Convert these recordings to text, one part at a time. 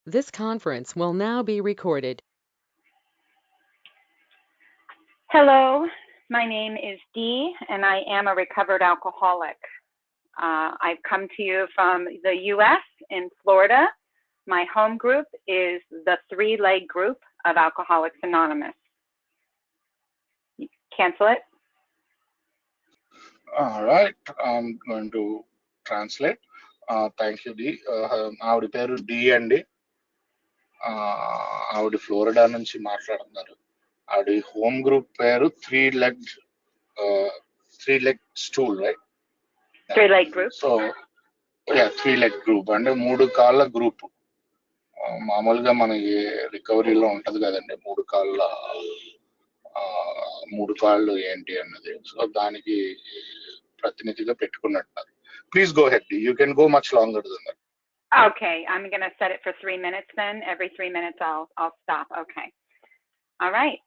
This conference will now be recorded. Hello, my name is Dee, and I am a recovered alcoholic. I've come to you from the U.S. in Florida. My home group is the three-leg group of Alcoholics Anonymous. Cancel it. All right, I'm going to translate. Thank you D. ఆవిడ పేరు D అండి. ఆవిడ Florida నుంచి మాట్లాడుతున్నారు. ఆవిడ home group పేరు three leg stool, right? Three-leg group. So three leg group అంటే మూడు కాళ్ళ గ్రూప్. మామూలుగా మనకి రికవరీలో ఉంటది కదండి, మూడు కాళ్ళు ఏంటి అన్నది. సో దానికి ప్రతినిధిగా పెట్టుకున్నట్టున్నారు. Please go head. You can go much longer than that. Okay, I'm going to set it for 3 minutes then. Every 3 minutes I'll stop. Okay. All right.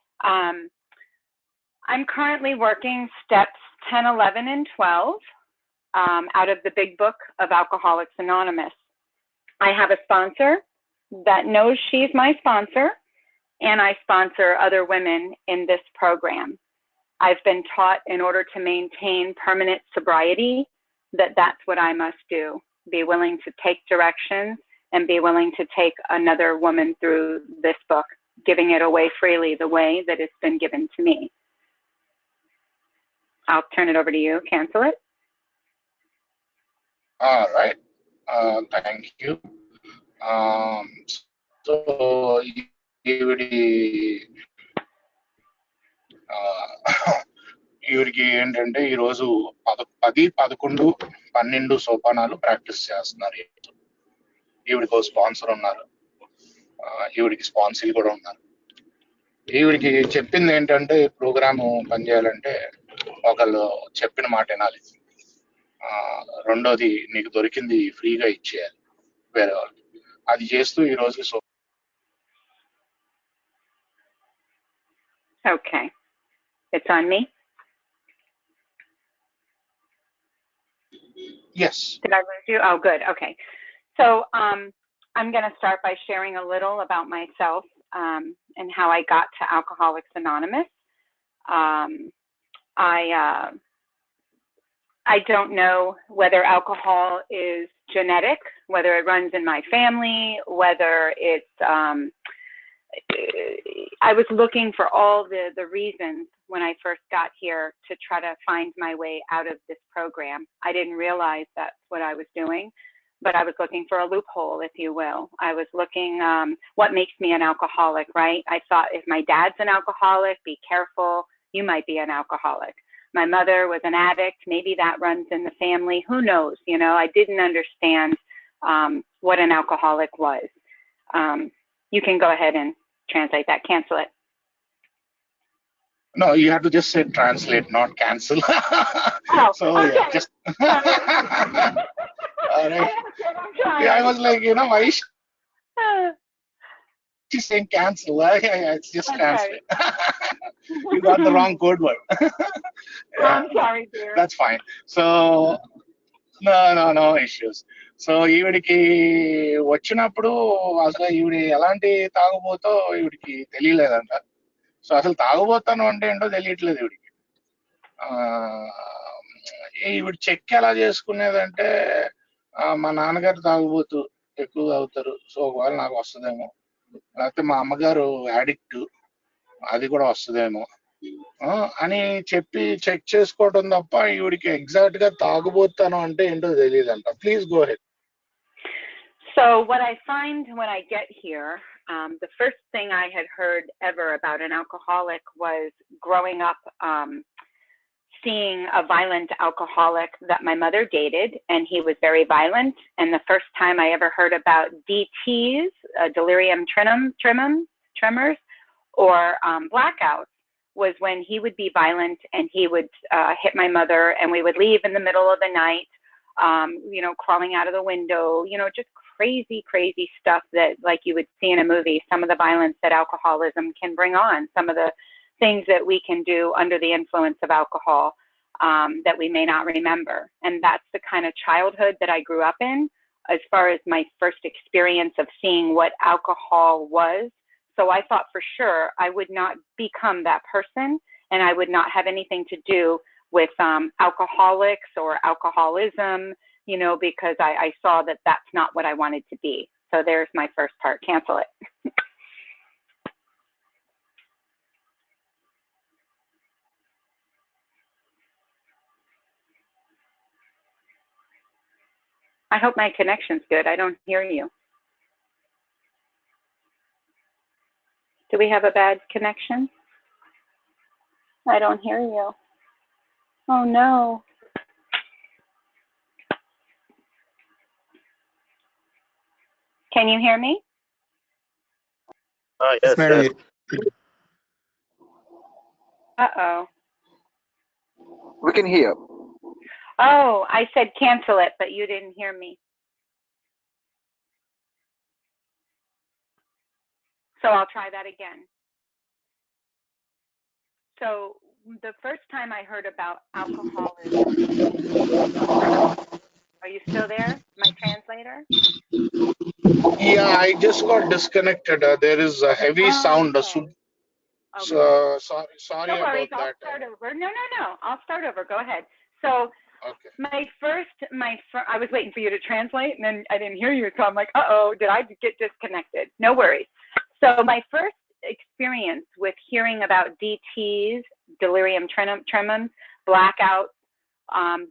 I'm currently working steps 10, 11, and 12 out of the big book of Alcoholics Anonymous. I have a sponsor that knows she's my sponsor, and I sponsor other women in this program. I've been taught in order to maintain permanent sobriety that that's what I must do. Be willing to take directions and be willing to take another woman through this book, giving it away freely the way that it's been given to me. I'll turn it over to you. Cancel it. All right. Thank you. So ఈవిడికి ఏంటంటే ఈరోజు 10, 11, 12 సోపానాలు practice చేస్తున్నారు. ఈవిడికి sponsor ఉన్నారు, ఈవిడికి స్పాన్సర్లు కూడా ఉన్నారు. ఈవిడికి చెప్పింది ఏంటంటే ప్రోగ్రాము పనిచేయాలంటే ఒకళ్ళు చెప్పిన మాట వినాలి. రెండోది నీకు దొరికింది ఫ్రీగా ఇచ్చేయాలి వేరే వాళ్ళకి. అది చేస్తూ ఈ రోజు Okay. It's on me? Yes. Did I lose you? Oh, good. Okay. So I'm going to start by sharing a little about myself and how I got to Alcoholics Anonymous. I don't know whether alcohol is genetic, whether it runs in my family, whether it's I was looking for all the reasons when I first got here to try to find my way out of this program. I didn't realize that's what I was doing, but I was looking for a loophole, if you will. I was looking, what makes me an alcoholic, right? I thought if my dad's an alcoholic, be careful, you might be an alcoholic. My mother was an addict, maybe that runs in the family, who knows, you know, I didn't understand what an alcoholic was. You can go ahead and translate that. Cancel it. No, you have to just say translate, not cancel. Oh, so okay. yeah, just all right. I was like, you know, why is she saying cancel? It's just translate. You got the wrong code word. I'm sorry, dear. That's fine. So no issues. So ఈవిడికి వచ్చినప్పుడు అసలు ఈవిడ ఎలాంటి తాగుబోతో ఈవిడికి తెలియలేదంట. So అసలు తాగుబోతాను అంటే ఏంటో తెలియట్లేదు ఈవిడికి. ఈవిడ చెక్ ఎలా చేసుకునేదంటే మా నాన్నగారు తాగుబోతు ఎక్కువ తాగుతారు, సో ఒకవేళ నాకు వస్తుందేమో, లేకపోతే మా అమ్మగారు యాడిక్ట్, అది కూడా వస్తుందేమో అని చెప్పి చెక్ చేసుకోవడం తప్ప ఈవిడికి ఎగ్జాక్ట్ గా తాగుబోతాను అంటే ఏంటో తెలియదంట. Please go head. So what I find when I get here, the first thing I had heard ever about an alcoholic was growing up seeing a violent alcoholic that my mother dated, and he was very violent. And the first time I ever heard about DTs, delirium tremors, or blackouts, was when he would be violent and he would hit my mother, and we would leave in the middle of the night, you know, crawling out of the window, you know, just crazy stuff that like you would see in a movie. Some of the violence that alcoholism can bring on, some of the things that we can do under the influence of alcohol that we may not remember. And that's the kind of childhood that I grew up in, as far as my first experience of seeing what alcohol was. So I thought for sure I would not become that person, and I would not have anything to do with alcoholics or alcoholism, you know, because I saw that that's not what I wanted to be. So there's my first part. Cancel it. I hope my connection's good. I don't hear you. Do we have a bad connection? I don't hear you. Oh no. Can you hear me? Yes, madam. yes. Uh-oh. We can hear. Oh, I said cancel it, but you didn't hear me. So I'll try that again. So the first time I heard about alcoholism, are you still there, my translator? Yeah, I just got disconnected. There is a heavy sound. Okay. So sorry No worries. about I'll that. start over. No. I'll start over. Go ahead. So Okay. I was waiting for you to translate, and then I didn't hear you, so I'm like, uh-oh, did I get disconnected? No worries. So my first experience with hearing about DTs, delirium tremens, blackouts,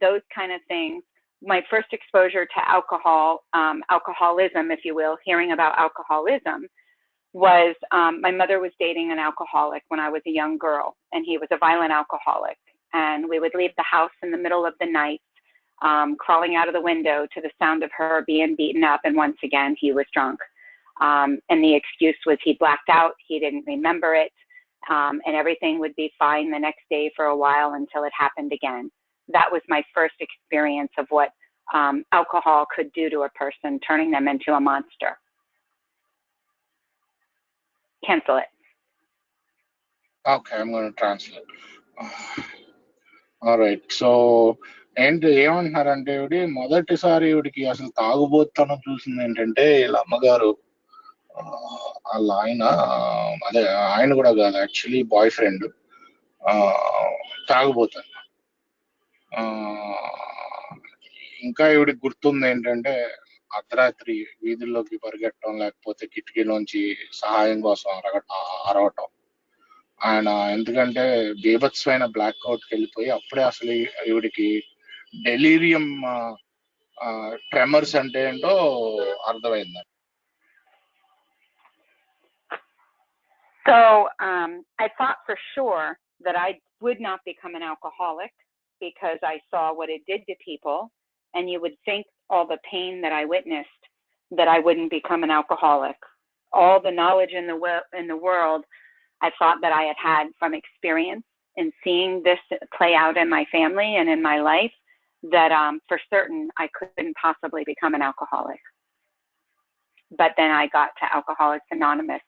those kind of things, my first exposure to alcohol, alcoholism, if you will, hearing about alcoholism, was my mother was dating an alcoholic when I was a young girl, and he was a violent alcoholic. And we would leave the house in the middle of the night, crawling out of the window to the sound of her being beaten up. And once again, he was drunk. And the excuse was he blacked out, he didn't remember it, and everything would be fine the next day for a while until it happened again. That was my first experience of what alcohol could do to a person, turning them into a monster. Cancel it. Okay, I'm going to translate. All right. So ఏంటి ఏమంటున్నారంటే ఇవిడి మొదటిసారి ఇవిడికి అసలు తాగుబోతనం చూసింది ఏంటంటే వీళ్ళ అమ్మగారు వాళ్ళ అదే ఆయన కూడా కాదు, యాక్చువల్లీ బాయ్ ఫ్రెండ్ తాగుబోతాను. ఇంకా ఇవిడికి గుర్తుంది ఏంటంటే అర్ధరాత్రి వీధుల్లోకి పరిగెట్టడం, లేకపోతే కిటికీలోంచి సహాయం కోసం అరవటం. ఆయన ఎందుకంటే బీభత్సమైన బ్లాక్అవుట్కి వెళ్ళిపోయి అప్పుడే అసలు ఈవిడికి డెలీరియం ట్రెమర్స్ అంటే ఏంటో అర్థమైంది. So I thought for sure that I would not become an alcoholic because I saw what it did to people, and you would think all the pain that I witnessed that I wouldn't become an alcoholic. All the knowledge in the world, I thought that I had from experience in seeing this play out in my family and in my life, that for certain I couldn't possibly become an alcoholic. But then I got to Alcoholics Anonymous,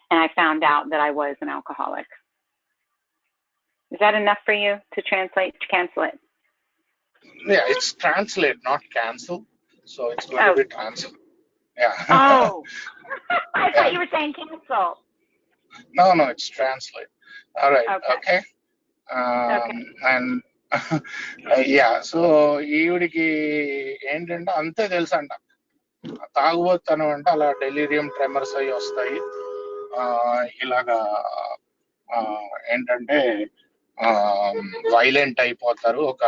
and I found out that I was an alcoholic. Is that enough for you to translate, to cancel it? Yeah, it's translate, not cancel. So it's going to be cancel. Yeah. Oh, I thought you were saying cancel. No, it's translate. All right. Okay. Okay. And yeah, so ఈవిడికి ఏంటంటే అంతే తెలుసు అంట, తాగుబోతనం అంటే అలా delirium tremors అవి వస్తాయి. ఇలాగా ఏంటంటే వైలెంట్ అయిపోతారు, ఒక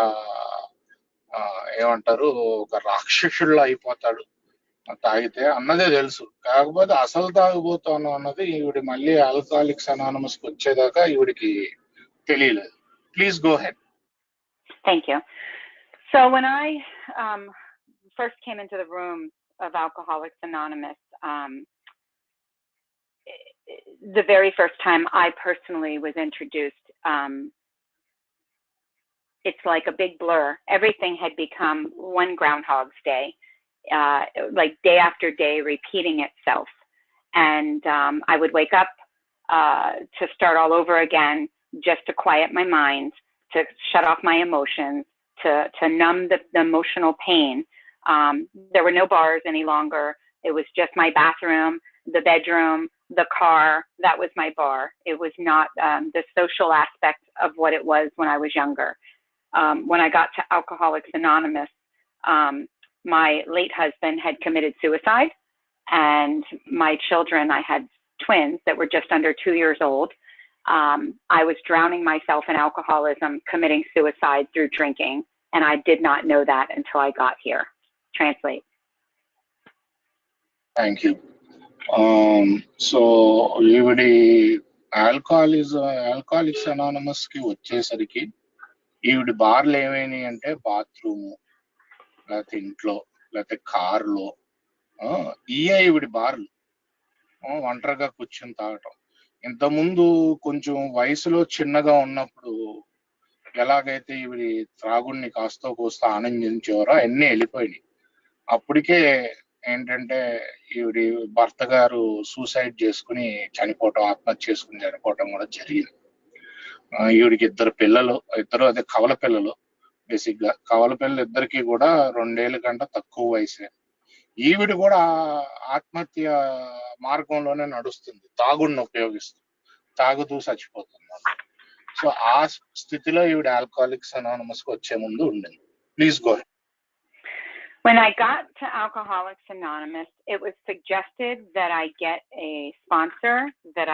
ఏమంటారు, ఒక రాక్షసుల్లో అయిపోతాడు తాగితే అన్నదే తెలుసు. కాకపోతే అసలు తాగుబోతాను అన్నది ఈవిడి మళ్ళీ ఆల్కహాలిక్స్ అనానమస్కి వచ్చేదాకా ఈవిడికి తెలియలేదు. Please go head. Thank you. So when I first came into the room of Alcoholics Anonymous, the very first time I personally was introduced, it's like a big blur. Everything had become one Groundhog's Day, like day after day repeating itself. And I would wake up to start all over again, just to quiet my mind, to shut off my emotions, to numb the emotional pain There were no bars any longer. It was just my bathroom, the bedroom, the car. That was my bar. It was not the social aspect of what it was when I was younger. When I got to Alcoholics Anonymous, my late husband had committed suicide, and my children, I had twins that were just under 2 years old. I was drowning myself in alcoholism, committing suicide through drinking, and I did not know that until I got here. Translate. Thank you. So ఈవిడి alcoholics anonymous కి వచ్చేసరికి ఈవిడి బార్లు ఏమైనాయి అంటే bathroom, లేకపోతే ఇంట్లో, లేకపోతే కారులో ఈవిడి బార్లు ఒంటరిగా కూర్చొని తాగటం. ఇంతకుముందు కొంచెం వయసులో చిన్నగా ఉన్నప్పుడు ఎలాగైతే ఈవిడి త్రాగుడిని కాస్తో కోస్తో ఆనందించేవారో అన్నీ వెళ్ళిపోయినాయి. అప్పటికే ఏంటంటే ఈవిడి భర్త గారు సూసైడ్ చేసుకుని చనిపోవటం, ఆత్మహత్య చేసుకుని చనిపోవటం కూడా జరిగింది. ఈవిడికి ఇద్దరు అదే కవల పిల్లలు. బేసిక్ గా కవల పిల్లలు ఇద్దరికి కూడా 2 ఏళ్ళ కంటే తక్కువ వయసే. ఈవిడ కూడా ఆత్మహత్య మార్గంలోనే నడుస్తుంది, తాగుడిని ఉపయోగిస్తూ, తాగుతూ చచ్చిపోతుంది. సో ఆ స్థితిలో ఈవిడ ఆల్కహాలిక్స్ అనానమస్ కి వచ్చే ముందు ఉండింది. Please go. When I got to Alcoholics Anonymous, it was suggested that I get a sponsor, that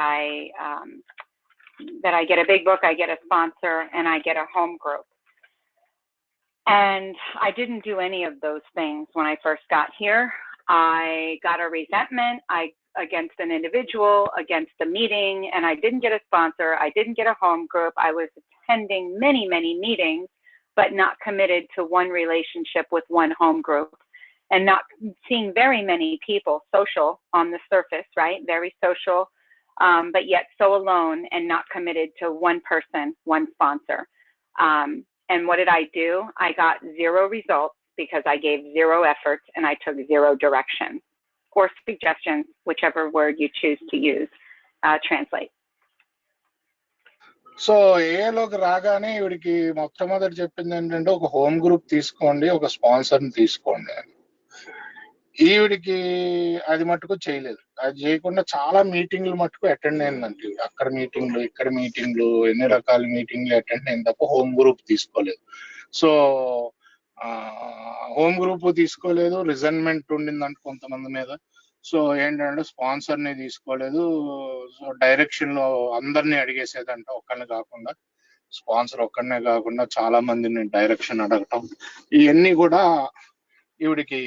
I get a big book, I get a sponsor, and I get a home group. And I didn't do any of those things when I first got here. I got a resentment against an individual, against a meeting, and I didn't get a sponsor. I didn't get a home group. I was attending many, many meetings, but not committed to one relationship with one home group, and not seeing very many people, social on the surface, right? Very social, but yet so alone and not committed to one person, one sponsor. And what did I do? I got 0 results because I gave 0 effort and I took 0 direction or suggestions, whichever word you choose to use. Translate. So ఏలోకి రాగానే ఈవిడికి మొట్టమొదటి చెప్పింది ఏంటంటే ఒక home group తీసుకోండి, ఒక స్పాన్సర్ని తీసుకోండి అని. ఈవిడికి అది మట్టుకు చేయలేదు. అది చేయకుండా చాలా మీటింగ్లు మట్టుకు అటెండ్ అయిందంటే, అక్కడ మీటింగ్లు, ఇక్కడ మీటింగ్లు, ఎన్ని రకాల మీటింగ్లు అటెండ్ అయింది తప్ప హోమ్ గ్రూప్ తీసుకోలేదు. సో హోమ్ గ్రూప్ తీసుకోలేదు, రిజైన్మెంట్ ఉండిందంటే కొంతమంది మీద. సో ఏంటంటే స్పాన్సర్ ని తీసుకోలేదు. సో డైరెక్షన్ లో అందరినీ అడిగేసేదంట, ఒక్కరిని కాకుండా. స్పాన్సర్ ఒక్కడనే కాకుండా చాలా మందిని డైరెక్షన్ అడగటం, ఇవన్నీ కూడా ఈవిడికి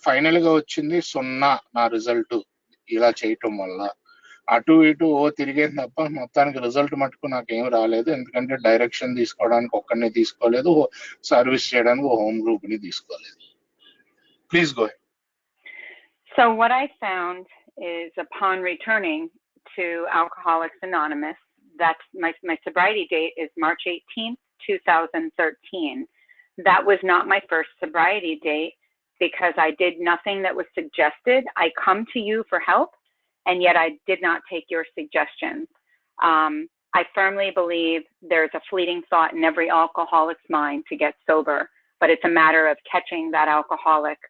ఫైనల్ గా వచ్చింది 0 నా రిజల్ట్ ఇలా చేయటం వల్ల. అటు ఇటు తిరిగేది తప్ప మొత్తానికి రిజల్ట్ మటుకు నాకేం రాలేదు. ఎందుకంటే డైరెక్షన్ తీసుకోవడానికి ఒక్కడిని తీసుకోలేదు, సర్వీస్ చేయడానికి హోమ్ గ్రూప్ ని తీసుకోలేదు. Please go. So what I found is, upon returning to Alcoholics Anonymous, that's my sobriety date is March 18th, 2013. That was not my first sobriety date because I did nothing that was suggested. I come to you for help, and yet I did not take your suggestions. I firmly believe there's a fleeting thought in every alcoholic's mind to get sober, but it's a matter of catching that alcoholic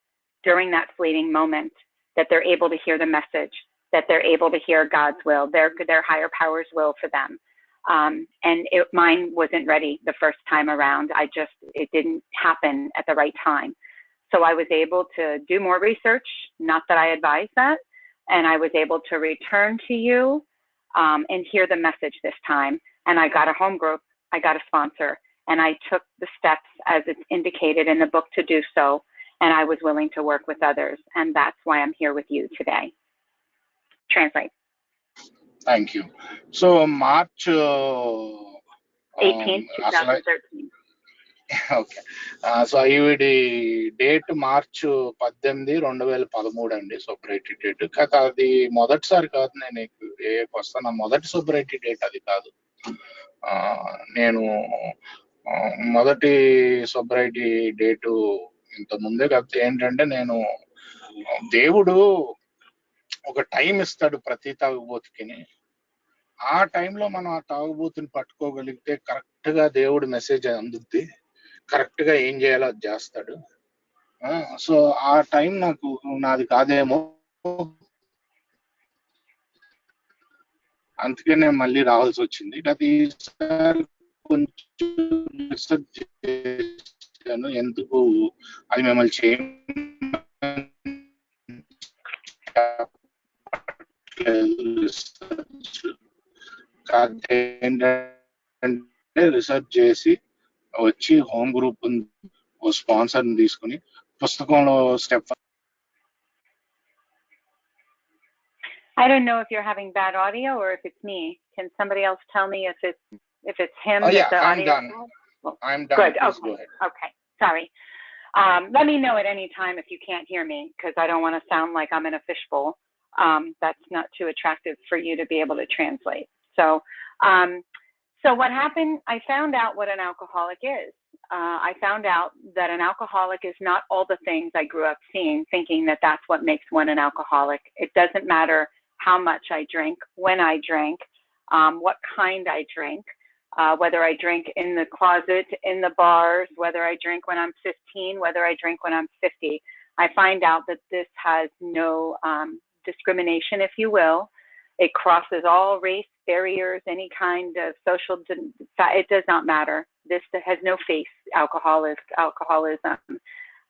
during that fleeting moment, that they're able to hear the message, that they're able to hear God's will, their higher power's will for them. And mine wasn't ready the first time around. It didn't happen at the right time. So I was able to do more research, not that I advise that, and I was able to return to you and hear the message this time. And I got a home group, I got a sponsor, and I took the steps as it's indicated in the book to do so, and I was willing to work with others, and that's why I'm here with you today. Translate. Thank you. So March 18th, 2013. Okay. So ఈవిడి date March 18, 2013 అండి సోబ్రైటీ date. కాదు, అది మొదటిసారి కాదు నేను వస్తాను. మొదటి సోబ్రైటీ date అది కాదు. నేను మొదటి సోబ్రైటీ డేటు ఇంత ముందే. కాకపోతే ఏంటంటే నేను దేవుడు ఒక టైం ఇస్తాడు ప్రతి తాగుబోతుకి. ఆ టైంలో మనం ఆ తాగుబోతుని పట్టుకోగలిగితే కరెక్ట్ గా దేవుడు మెసేజ్ అందుద్ది. కరెక్ట్ గా ఏం చేయాలో అది చేస్తాడు. సో ఆ టైం నాది కాదేమో, అందుకే నేను మళ్ళీ రావాల్సి వచ్చింది. అది ఈసారి కొంచెం రీసెర్చ్ చేశాను, ఎందుకు అది మిమ్మల్ని కాకపోతే ఏంటంటే రిసర్చ్ చేసి వచ్చి హోమ్ గ్రూప్ స్పాన్సర్ తీసుకుని పుస్తకంలో step. I don't know if you're having bad audio or if it's me. Can somebody else tell me if it's him? Oh, that yeah, the I'm audio done. Well, I'm done. good. Please Okay. go ahead. Okay. Sorry. Let me know at any time if you can't hear me, because I don't want to sound like I'm in a fishbowl. That's not too attractive for you to be able to translate. So what happened, I found out what an alcoholic is. I found out that an alcoholic is not all the things I grew up seeing, thinking that that's what makes one an alcoholic. It doesn't matter how much I drink, when I drank, what kind I drink, whether I drink in the closet, in the bars, whether I drink when I'm 15, whether I drink when I'm 50. I find out that this has no discrimination, if you will. It crosses all race barriers, any kind of social, it does not matter. This has no face, alcoholism.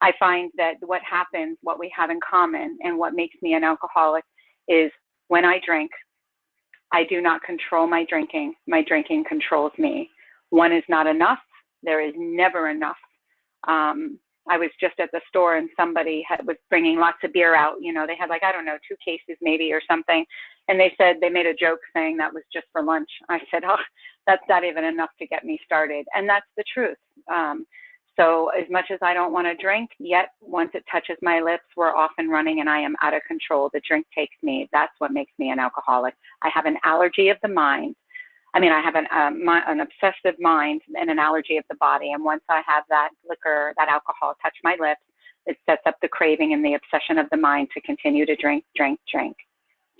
I find that what happens, what we have in common, and what makes me an alcoholic is when I drink, I do not control my drinking. My drinking controls me. One is not enough. There is never enough. I was just at the store and somebody was bringing lots of beer out. You know, they had like, I don't know, 2 cases maybe or something. And they said, they made a joke saying that was just for lunch. I said, oh, that's not even enough to get me started. And that's the truth. So as much as I don't want to drink, yet once it touches my lips, we're off and running and I am out of control. The drink takes me. That's what makes me an alcoholic. I have an allergy of the mind. I mean, I have an obsessive mind and an allergy of the body. And once I have that liquor, that alcohol touch my lips, it sets up the craving and the obsession of the mind to continue to drink.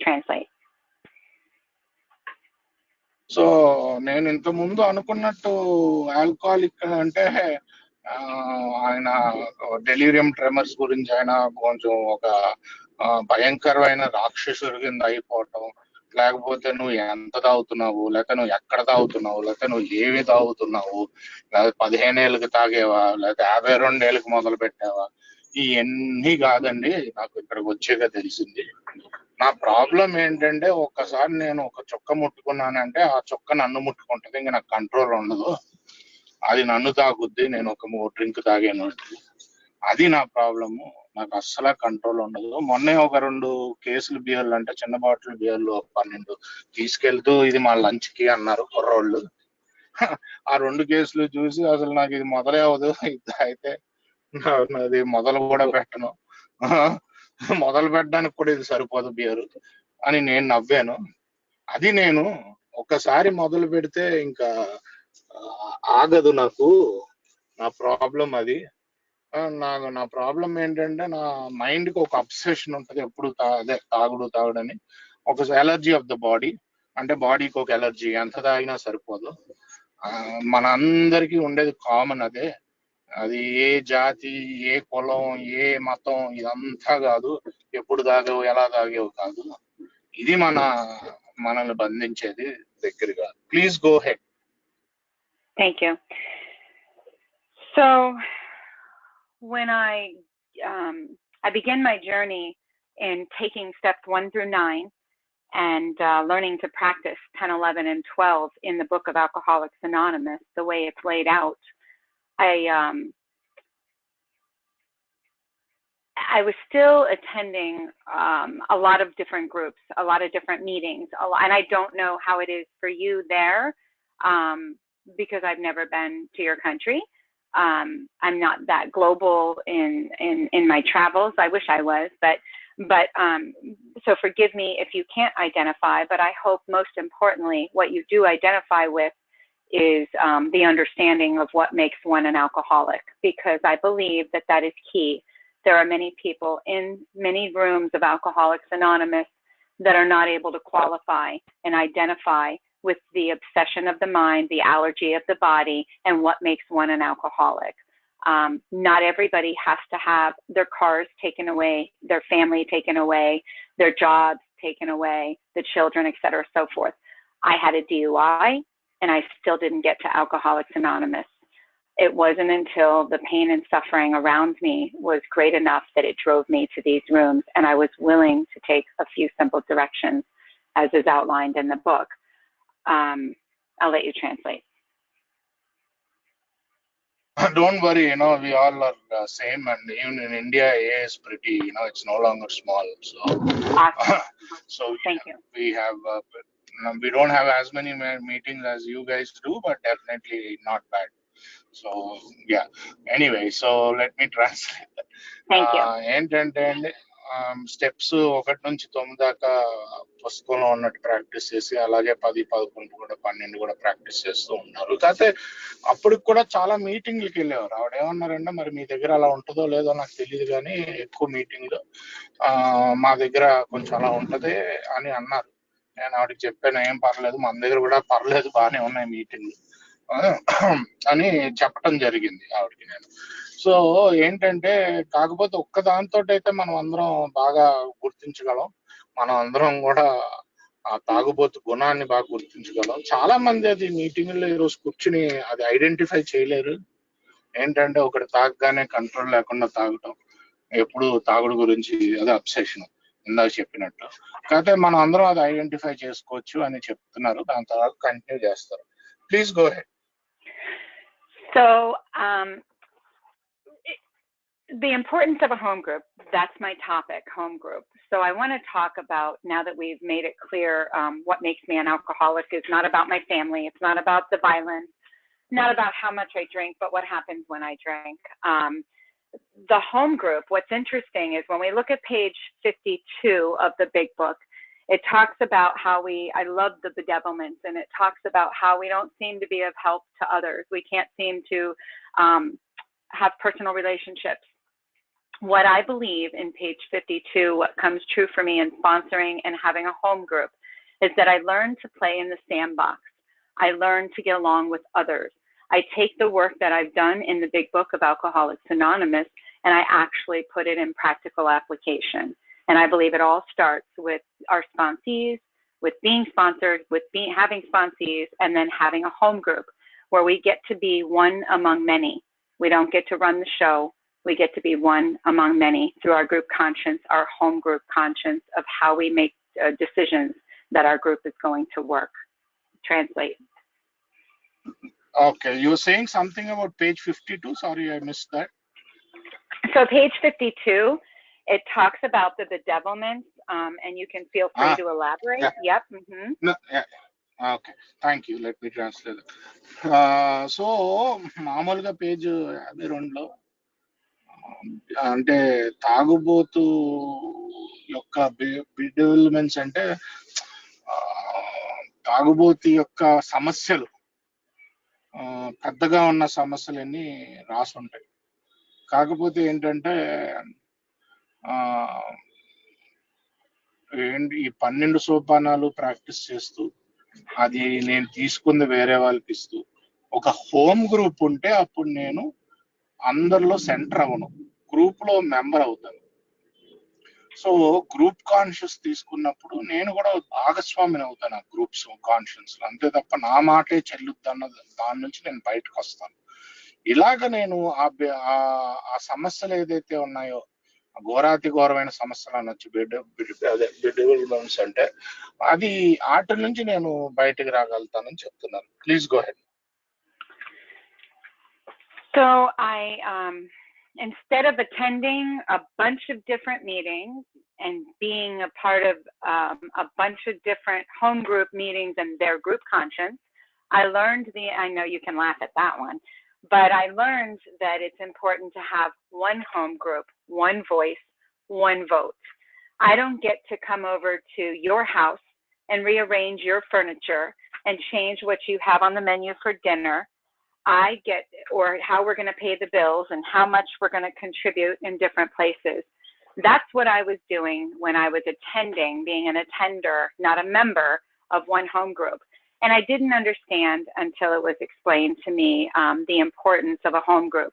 Translate. So నేను ఇంత ముందు అనుకున్నట్టు alcoholic అంటే ఆయన delirium tremors గురించి ఆయన కొంచెం ఒక భయంకరమైన రాక్షసుడి కింద అయిపోవటం, లేకపోతే నువ్వు ఎంత తాగుతున్నావు, లేకపోతే నువ్వు ఎక్కడ తాగుతున్నావు, లేకపోతే నువ్వు ఏవి తాగుతున్నావు, లేకపోతే 15 ఏళ్ళకి తాగేవా, లేకపోతే 52 ఏళ్ళకి మొదలు పెట్టావా, ఇవన్నీ కాదండి. నాకు ఇక్కడికి వచ్చాక తెలిసింది. నా ప్రాబ్లం ఏంటంటే ఒక్కసారి నేను ఒక చొక్క ముట్టుకున్నానంటే ఆ చొక్క నన్ను ముట్టుకుంటది, ఇంకా నాకు కంట్రోల్ ఉండదు. అది నన్ను తాగుద్ది, నేను ఒక డ్రింక్ తాగాను, అది నా ప్రాబ్లము. నాకు అస్సలు కంట్రోల్ ఉండదు. మొన్నే ఒక 2 కేసులు బియర్లు, అంటే చిన్న బాటిల్ బియర్లు 12 తీసుకెళ్తూ ఇది మా లంచ్ కి అన్నారు కుర్రోళ్ళు. ఆ 2 కేసులు చూసి అసలు నాకు ఇది మొదలే అవదు, అయితే అది మొదలు కూడా పెట్టను, మొదలు పెట్టడానికి కూడా ఇది సరిపోదు బియర్ అని నేను నవ్వాను. అది నేను ఒకసారి మొదలు పెడితే ఇంకా ఆగదు నాకు. నా ప్రాబ్లం అది. నా ప్రాబ్లం ఏంటంటే నా మైండ్ కి ఒక అబ్సెషన్ ఉంటది ఎప్పుడు అదే తాగుడని. ఒక ఎలర్జీ ఆఫ్ ద బాడీ, అంటే బాడీకి ఒక ఎలర్జీ, ఎంత తాగినా సరిపోదు. మన అందరికీ ఉండేది కామన్ అదే. అది ఏ జాతి, ఏ కులం, ఏ మతం ఇదంతా కాదు, ఎప్పుడు తాగేవు ఎలా తాగేవు కాదు, ఇది మనల్ని బంధించేది దగ్గరగా. Please go head. Thank you. So when I began my journey in taking steps 1 through 9 and learning to practice 10, 11, and 12 in the book of Alcoholics Anonymous, the way it's laid out, I was still attending a lot of different groups, a lot of different meetings, and I don't know how it is for you there, because I've never been to your country. I'm not that global in my travels. I wish I was, but so forgive me if you can't identify, but I hope most importantly what you do identify with is the understanding of what makes one an alcoholic, because I believe that that is key. There are many people in many rooms of Alcoholics Anonymous that are not able to qualify and identify with the obsession of the mind, the allergy of the body, and what makes one an alcoholic. Not everybody has to have their cars taken away, their family taken away, their jobs taken away, the children, et cetera, so forth. I had a DUI, and I still didn't get to Alcoholics Anonymous. It wasn't until the pain and suffering around me was great enough that it drove me to these rooms, and I was willing to take a few simple directions, as is outlined in the book. I'll let you translate. Don't worry, we all are same, and even in India, AA is pretty, it's no longer small. So, Awesome. so Thank you. we don't have as many meetings as you guys do, but definitely not bad. So yeah. Anyway, so let me translate. Thank you. ఏంటంటే అండి, steps 1 నుంచి 9 దాకా పుస్తకంలో ఉన్నట్టు practice చేసి, అలాగే 10, 11 కూడా 12 కూడా ప్రాక్టీస్ చేస్తూ ఉన్నారు. కాకపోతే అప్పటికి కూడా చాలా మీటింగ్లకి వెళ్ళేవారు. ఆవిడ ఏమన్నారంటే, మరి మీ దగ్గర అలా ఉంటుందో లేదో నాకు తెలియదు, కానీ ఎక్కువ మీటింగ్లు మా దగ్గర కొంచెం అలా ఉంటది అని అన్నారు. నేను ఆవిడకి చెప్పాను, ఏం పర్లేదు, మన దగ్గర కూడా పర్లేదు, బాగానే ఉన్నాయి మీటింగ్లు అని చెప్పటం జరిగింది ఆవిడకి నేను. సో ఏంటంటే, కాకపోతే ఒక్క దాంతో అయితే మనం అందరం బాగా గుర్తించగలం. మనం అందరం కూడా ఆ తాగుబోతు గుణాన్ని బాగా గుర్తించగలం. చాలా మంది అది మీటింగ్లో ఈరోజు కూర్చుని అది ఐడెంటిఫై చేయలేరు. ఏంటంటే, ఒకటి తాగగానే కంట్రోల్ లేకుండా తాగటం, ఎప్పుడు తాగుడు గురించి అదే అబ్సెషన్ ఇందాక చెప్పినట్టు. కాకపోతే మనం అందరం అది ఐడెంటిఫై చేసుకోవచ్చు అని చెప్తున్నారు. దాని తర్వాత కంటిన్యూ చేస్తారు. Please go head. So the importance of a home group, that's my topic, home group. So I want to talk about, now that we've made it clear what makes me an alcoholic is not about my family, it's not about the violence, not about how much I drink, but what happens when I drink. The home group, what's interesting is when we look at page 52 of the big book, it talks about how I love the bedevilments, and it talks about how we don't seem to be of help to others. We can't seem to have personal relationships. What I believe in page 52, what comes true for me in sponsoring and having a home group, is that I learned to play in the sandbox. I learned to get along with others. I take the work that I've done in the big book of Alcoholics Anonymous, and I actually put it in practical application. And I believe it all starts with our sponsees, with being sponsored, with having sponsees, and then having a home group where we get to be one among many. We don't get to run the show. We get to be one among many through our group conscience, our home group conscience of how we make decisions that our group is going to work. Translate. Okay, you were saying something about page 52. Sorry, I missed that. So page 52, it talks about the bedevilments, and you can feel free to elaborate. Yeah. Yep. Mm-hmm. No, yeah. Okay, thank you. Let me translate. So మామూలుగా page 52లో అంటే తాగుబోతు యొక్క బిడెవిల్మెంట్స్ అంటే తాగుబోతు యొక్క సమస్యలు, పెద్దగా ఉన్న సమస్యలన్నీ రాసి ఉంటాయి. కాకపోతే ఏంటంటే ఈ 12 సోపానాలు ప్రాక్టీస్ చేస్తూ, అది నేను తీసుకుంది వేరే వాళ్ళకి ఇస్తూ, ఒక హోమ్ గ్రూప్ ఉంటే అప్పుడు నేను అందరిలో సెంటర్ అవను, గ్రూప్ లో మెంబర్ అవుతాను. సో గ్రూప్ కాన్షియస్ తీసుకున్నప్పుడు నేను కూడా భాగస్వామిని అవుతాను ఆ గ్రూప్స్ కాన్షియన్స్. అంతే తప్ప నా మాటే చెల్లుద్దన్న దాని నుంచి నేను బయటకు వస్తాను. ఇలాగ నేను ఆ సమస్యలు ఏదైతే ఉన్నాయో, ఘోరాతి ఘోరమైన సమస్యలు అనొచ్చు, బిడెవిల్మెంట్స్ అంటే, అది వాటి నుంచి నేను బయటకు రాగలుగుతానని చెప్తున్నాను. Please go head. So instead of attending a bunch of different meetings and being a part of a bunch of different home group meetings and their group conscience, I know you can laugh at that one, but I learned that it's important to have one home group, one voice, one vote. I don't get to come over to your house and rearrange your furniture and change what you have on the menu for dinner. Or how we're going to pay the bills and how much we're going to contribute in different places. That's what I was doing when I was attending, being an attender, not a member of one home group. And I didn't understand until it was explained to me the importance of a home group.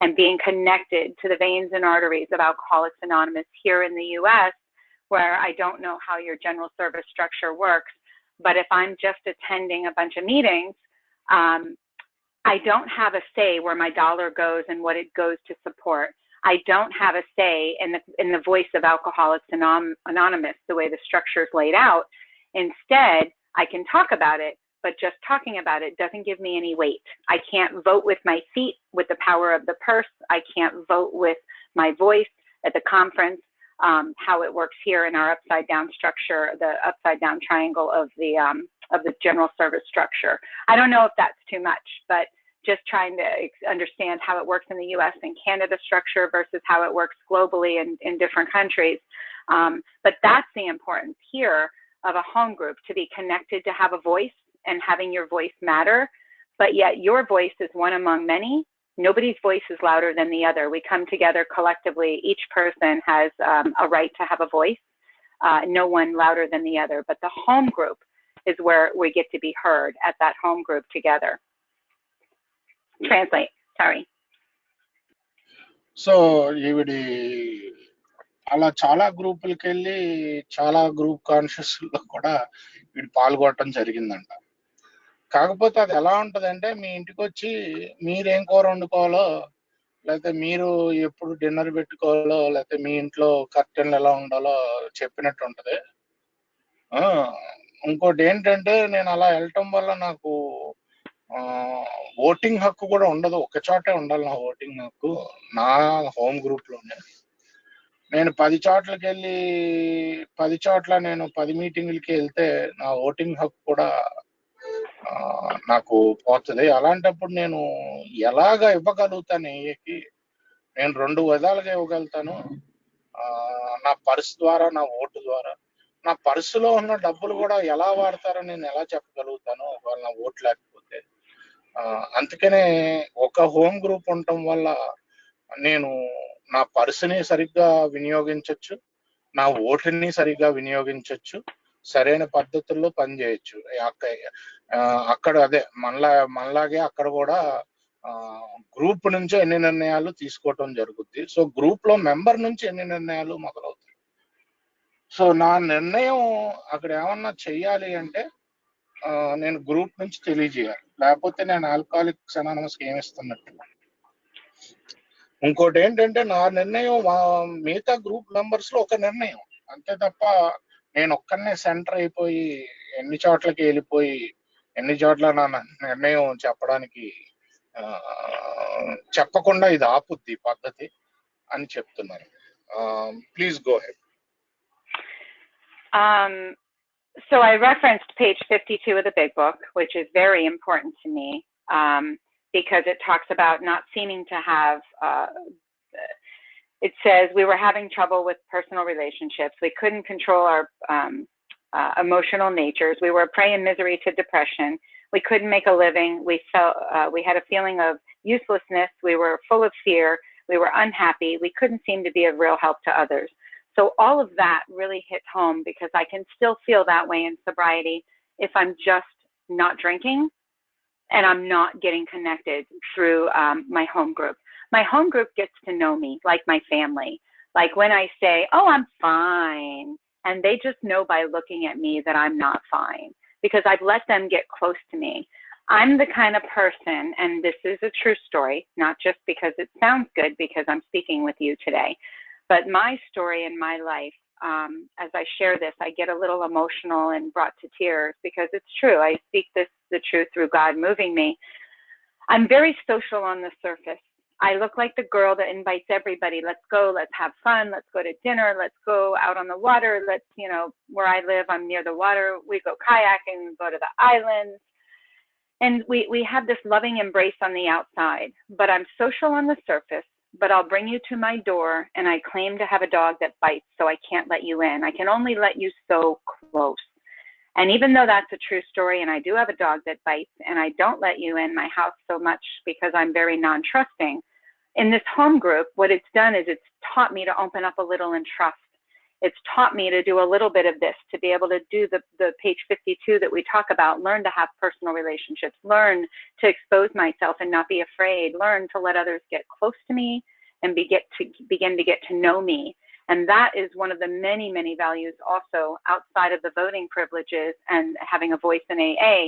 and being connected to the veins and arteries of Alcoholics Anonymous here in the US, where I don't know how your general service structure works, but if I'm just attending a bunch of meetings, I don't have a say where my dollar goes and what it goes to support. I don't have a say in the voice of Alcoholics Anonymous, the way the structure is laid out. Instead, I can talk about it, but just talking about it doesn't give me any weight. I can't vote with my feet with the power of the purse. I can't vote with my voice at the conference. How it works here in our upside down structure, the upside down triangle of the general service structure. I don't know if that's too much, but just trying to understand how it works in the US and Canada structure versus how it works globally in different countries. But that's the importance here of a home group, to be connected, to have a voice and having your voice matter. But yet your voice is one among many. Nobody's voice is louder than the other. We come together collectively. Each person has a right to have a voice. No one louder than the other. But the home group is where we get to be heard, at that home group together. Translate, sorry. So ఈవిడి అలా చాలా గ్రూపులకి వెళ్ళి చాలా group conscious లో కూడా వీడు పాల్గొనడం జరిగిందంట. కాకపోతే అది ఎలా ఉంటదంటే, మీ ఇంటికి వచ్చి మీరేం కూర వండుకోవాలో, లేకపోతే మీరు ఎప్పుడు డిన్నర్ పెట్టుకోవాలో, లేకపోతే మీ ఇంట్లో కర్టెన్లు ఎలా ఉండాలో చెప్పినట్టు ఉంటది. ఇంకోటి ఏంటంటే, నేను అలా వెళ్ళటం వల్ల నాకు ఓటింగ్ హక్కు కూడా ఉండదు. ఒక చోటే ఉండాలి నా ఓటింగ్ హక్కు, నా హోమ్ గ్రూప్ లోనే. నేను 10 చోట్లకి వెళ్ళి 10 చోట్ల నేను 10 మీటింగులకి వెళ్తే నా ఓటింగ్ హక్కు కూడా నాకు పోతుంది. అలాంటప్పుడు నేను ఎలాగ ఇవ్వగలుగుతాను ఏకి? నేను 2 విధాలుగా ఇవ్వగలుగుతాను. నా పర్స్ ద్వారా, నా ఓటు ద్వారా. నా పర్సులో ఉన్న డబ్బులు కూడా ఎలా వాడతారో నేను ఎలా చెప్పగలుగుతాను ఒకవేళ నా ఓటు లేకపోతే? అందుకనే ఒక హోమ్ గ్రూప్ ఉండటం వల్ల నేను నా పర్సుని సరిగ్గా వినియోగించవచ్చు, నా ఓటుని సరిగ్గా వినియోగించవచ్చు, సరైన పద్ధతుల్లో పనిచేయచ్చు. అక్కడ అదే మనలాగే అక్కడ కూడా గ్రూప్ నుంచి ఎన్ని నిర్ణయాలు తీసుకోవటం జరుగుద్ది. సో గ్రూప్ లో మెంబర్ నుంచి ఎన్ని నిర్ణయాలు మొదలవుతాయి. సో నా నిర్ణయం అక్కడ ఏమన్నా చెయ్యాలి అంటే నేను గ్రూప్ నుంచి తెలియజేయాలి, లేకపోతే నేను ఆల్కహాలిక్స్ అనానమస్ ఏమి ఇస్తున్నట్టు. ఇంకోటి ఏంటంటే, నా నిర్ణయం మిగతా గ్రూప్ మెంబర్స్ లో ఒక నిర్ణయం అంతే తప్ప నేను ఒక్కనే సెంటర్ అయిపోయి ఎన్ని చోట్లకి వెళ్ళిపోయి ఎన్ని చోట్ల నా నిర్ణయం చెప్పడానికి చెప్పకుండా ఇది ఆపుద్ది పద్ధతి అని చెప్తున్నారు. Please go head. So I referenced page 52 of the big book, which is very important to me, because it talks about not seeming to have, it says we were having trouble with personal relationships. We couldn't control our emotional natures. We were a prey in misery to depression. We couldn't make a living. We felt, we had a feeling of uselessness. We were full of fear. We were unhappy. We couldn't seem to be of real help to others. So all of that really hit home, because I can still feel that way in sobriety if I'm just not drinking and I'm not getting connected through my home group. My home group gets to know me like my family. Like when I say, oh, I'm fine, and they just know by looking at me that I'm not fine, because I've let them get close to me. I'm the kind of person, and this is a true story, not just because it sounds good because I'm speaking with you today, but my story in my life, as I share this, I get a little emotional and brought to tears, because it's true. I speak the truth through God moving me. I'm very social on the surface. I look like the girl that invites everybody. Let's go, let's have fun, let's go to dinner, let's go out on the water. Let's, where I live, I'm near the water. We go kayaking, go to the islands. And we have this loving embrace on the outside, but I'm social on the surface. But I'll bring you to my door, and I claim to have a dog that bites, so I can't let you in. I can only let you so close. And even though that's a true story, and I do have a dog that bites, and I don't let you in my house so much because I'm very non-trusting, in this home group, what it's done is it's taught me to open up a little and trust. it's taught me to do a little bit of this, to be able to do the page 52 that we talk about, learn to have personal relationships, learn to expose myself and not be afraid, learn to let others get close to me and begin to get to know me. And that is one of the many, many values also outside of the voting privileges and having a voice in AA,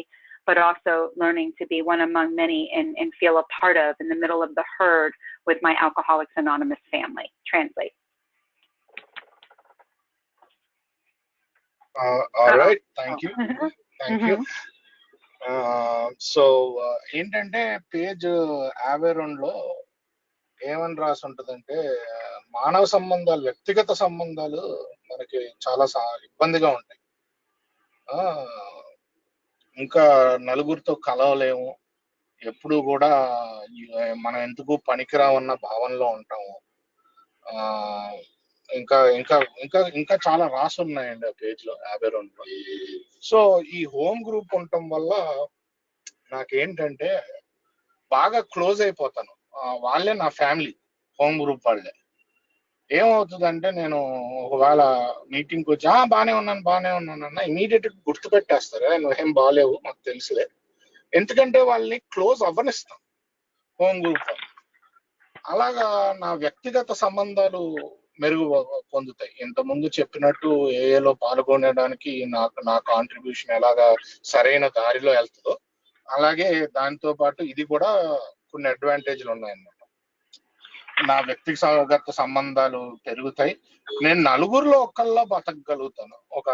but also learning to be one among many and feel a part of, in the middle of the herd with my Alcoholics Anonymous family. Translate. All right, thank you. So ఏంటంటే page 52లో ఏమని రాసి ఉంటుందంటే, మానవ సంబంధాలు, వ్యక్తిగత సంబంధాలు మనకి చాలా ఇబ్బందిగా ఉంటాయి. ఇంకా నలుగురితో కలవలేము, ఎప్పుడు కూడా మనం ఎందుకు పనికిరావన్న భావనలో ఉంటాము. ఇంకా ఇంకా ఇంకా ఇంకా చాలా రాసి ఉన్నాయండి ఆ పేజ్ లో 52లో. సో ఈ హోమ్ గ్రూప్ ఉండటం వల్ల నాకేంటంటే బాగా క్లోజ్ అయిపోతాను. వాళ్ళే నా ఫ్యామిలీ, హోమ్ గ్రూప్ వాళ్ళే. ఏమవుతుందంటే, నేను ఒకవేళ మీటింగ్కి వచ్చి బాగానే ఉన్నాను అన్న, ఇమీడియట్ గా గుర్తుపెట్టేస్తారు, నువ్వేం బాగాలేవు మాకు తెలుసులే. ఎందుకంటే వాళ్ళని క్లోజ్ అవ్వనిస్తాం హోమ్ గ్రూప్ వాళ్ళు. అలాగా నా వ్యక్తిగత సంబంధాలు మెరుగు పొందుతాయి. ఇంతకుముందు చెప్పినట్టు ఏఏలో పాల్గొనడానికి నా కాంట్రిబ్యూషన్ ఎలాగా సరైన దారిలో వెళ్తుందో, అలాగే దాంతో పాటు ఇది కూడా కొన్ని అడ్వాంటేజ్లు ఉన్నాయన్నమాట. నా వ్యక్తిగత సంబంధాలు పెరుగుతాయి. నేను నలుగురిలో ఒకళ్ళ బతకగలుగుతాను. ఒక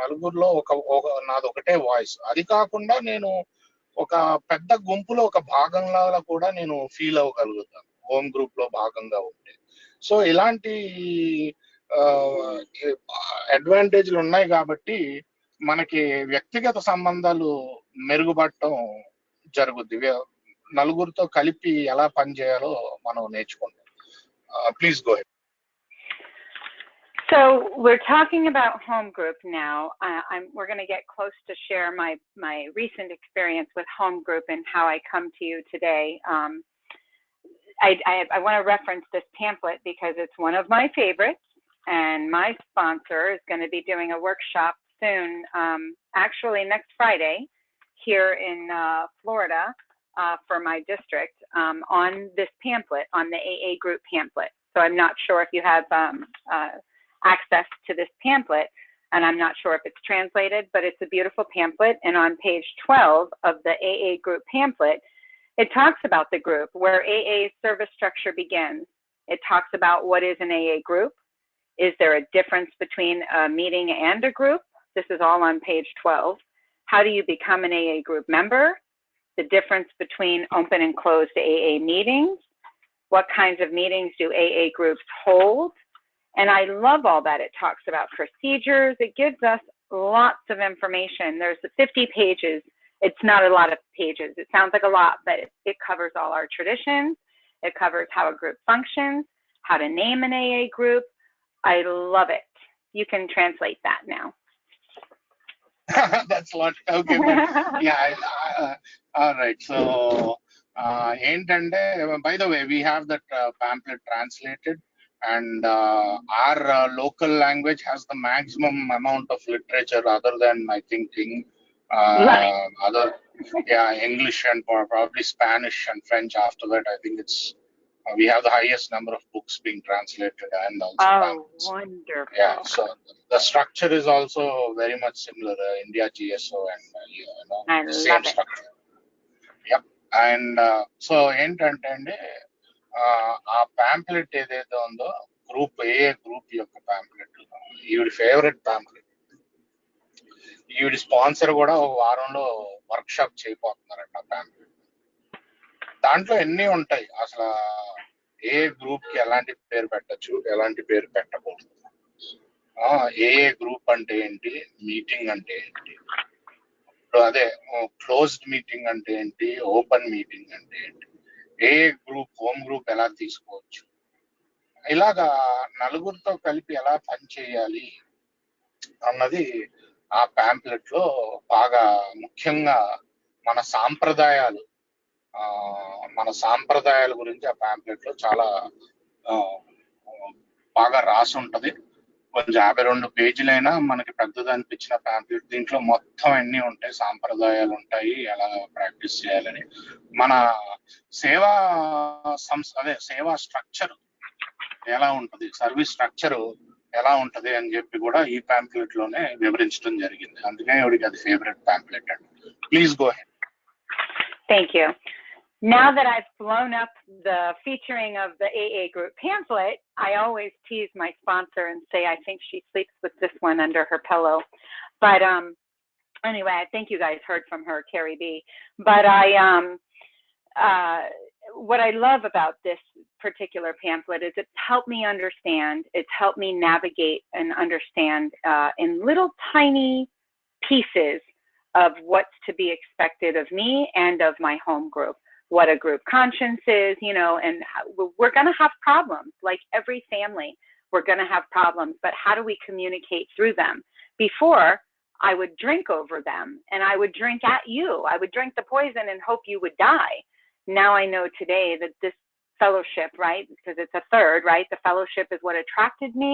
నలుగురిలో నాది ఒకటే వాయిస్. అది కాకుండా నేను ఒక పెద్ద గుంపులో ఒక భాగంలా కూడా నేను ఫీల్ అవ్వగలుగుతాను హోమ్ గ్రూప్ లో భాగంగా ఉంటే. సో ఇలాంటి అడ్వాంటేజ్లు ఉన్నాయి కాబట్టి మనకి వ్యక్తిగత సంబంధాలు మెరుగుపడటం జరుగుద్ది. నలుగురితో కలిపి ఎలా పనిచేయాలో మనం నేర్చుకుంటాం. Please go ahead. So we're talking about home group now. We're going to get close to share my recent experience with home group and how I come to you today. I want to reference this pamphlet because it's one of my favorites, and my sponsor is going to be doing a workshop soon, actually next Friday here in Florida, for my district, on this pamphlet, on the AA group pamphlet. So I'm not sure if you have access to this pamphlet, and I'm not sure if it's translated, but it's a beautiful pamphlet. And on page 12 of the AA group pamphlet, it talks about the group, where AA's service structure begins. It talks about what is an AA group. Is there a difference between a meeting and a group? This is all on page 12. How do you become an AA group member? The difference between open and closed AA meetings. What kinds of meetings do AA groups hold? And I love all that. It talks about procedures. It gives us lots of information. There's 50 pages. It's not a lot of pages. It sounds like a lot, but it covers all our traditions. It covers how a group functions, how to name an AA group. I love it. You can translate that now. That's what. Okay, but yeah. All right. So, by the way, we have that pamphlet translated, and our local language has the maximum amount of literature, other than I think English and probably Spanish and French. After that, I think it's we have the highest number of books being translated and also pamphlets. Wonderful. Yeah, so the structure is also very much similar, India GSO and same structure. Yep. And so ఏంటంటే ఆ pamphlet ఏదైతే ఉందో group group యొక్క pamphlet, ఈవిడి favourite pamphlet. ఈవిడి sponsor కూడా ఒక వారంలో వర్క్ షాప్ చేయబోతున్నారంట ప్యాంప్లెట్. దాంట్లో ఎన్ని ఉంటాయి, అసలు ఏ గ్రూప్ కి ఎలాంటి పేరు పెట్టచ్చు, ఎలాంటి పేరు పెట్టకూడదు, ఏ గ్రూప్ అంటే ఏంటి, మీటింగ్ అంటే ఏంటి, అదే క్లోజ్డ్ మీటింగ్ అంటే ఏంటి, ఓపెన్ మీటింగ్ అంటే ఏంటి, ఏ గ్రూప్ హోమ్ గ్రూప్ ఎలా తీసుకోవచ్చు, ఇలాగా నలుగురితో కలిపి ఎలా పని చేయాలి అన్నది ఆ ప్యాంప్లెట్ లో బాగా ముఖ్యంగా మన సాంప్రదాయాల గురించి ఆ ప్యాంప్లెట్ లో చాలా బాగా రాసి ఉంటది. కొంచెం 52 పేజీలైనా మనకి పెద్దది అనిపించిన ప్యాంప్లెట్. దీంట్లో మొత్తం అన్ని ఉంటాయి, సాంప్రదాయాలు ఉంటాయి, ఎలా ప్రాక్టీస్ చేయాలని, మన సేవా సేవా స్ట్రక్చర్ ఎలా ఉంటది, సర్వీస్ స్ట్రక్చర్ ఎలా ఉంటది అని చెప్పి కూడా ఈ ప్యాంప్లెట్ లోనే వివరించడం జరిగింది. అందుకే ఎవరికి అది ఫేవరెట్ ప్యాంప్లెట్ అండి. Please go head. Thank you. Now that I've blown up the featuring of the AA group pamphlet, I always tease my sponsor and say I think she sleeps with this one under her pillow. But anyway, I think you guys heard from her, Carrie B. But what I love about this particular pamphlet is it's helped me understand, it's helped me navigate and understand in little tiny pieces of what's to be expected of me and of my home group, what a group conscience is, you know, and we're going to have problems like every family. We're going to have problems, but how do we communicate through them? Before, I would drink over them and I would drink at you. I would drink the poison and hope you would die. Now I know today that this fellowship, right, because it's a third, right? The fellowship is what attracted me,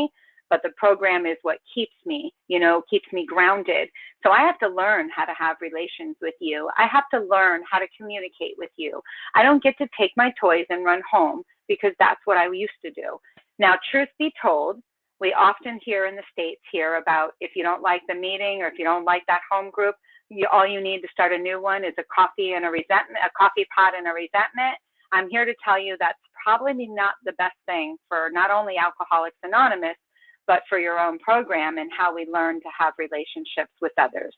but the program is what keeps me, you know, keeps me grounded. So I have to learn how to have relations with you. I have to learn how to communicate with you. I don't get to take my toys and run home because that's what I used to do. Now, truth be told, we often hear in the States here about if you don't like the meeting or if you don't like that home group, all you need to start a new one is a coffee and a resentment, a coffee pot and a resentment. I'm here to tell you that's probably not the best thing for not only Alcoholics Anonymous, but for your own program and how we learn to have relationships with others.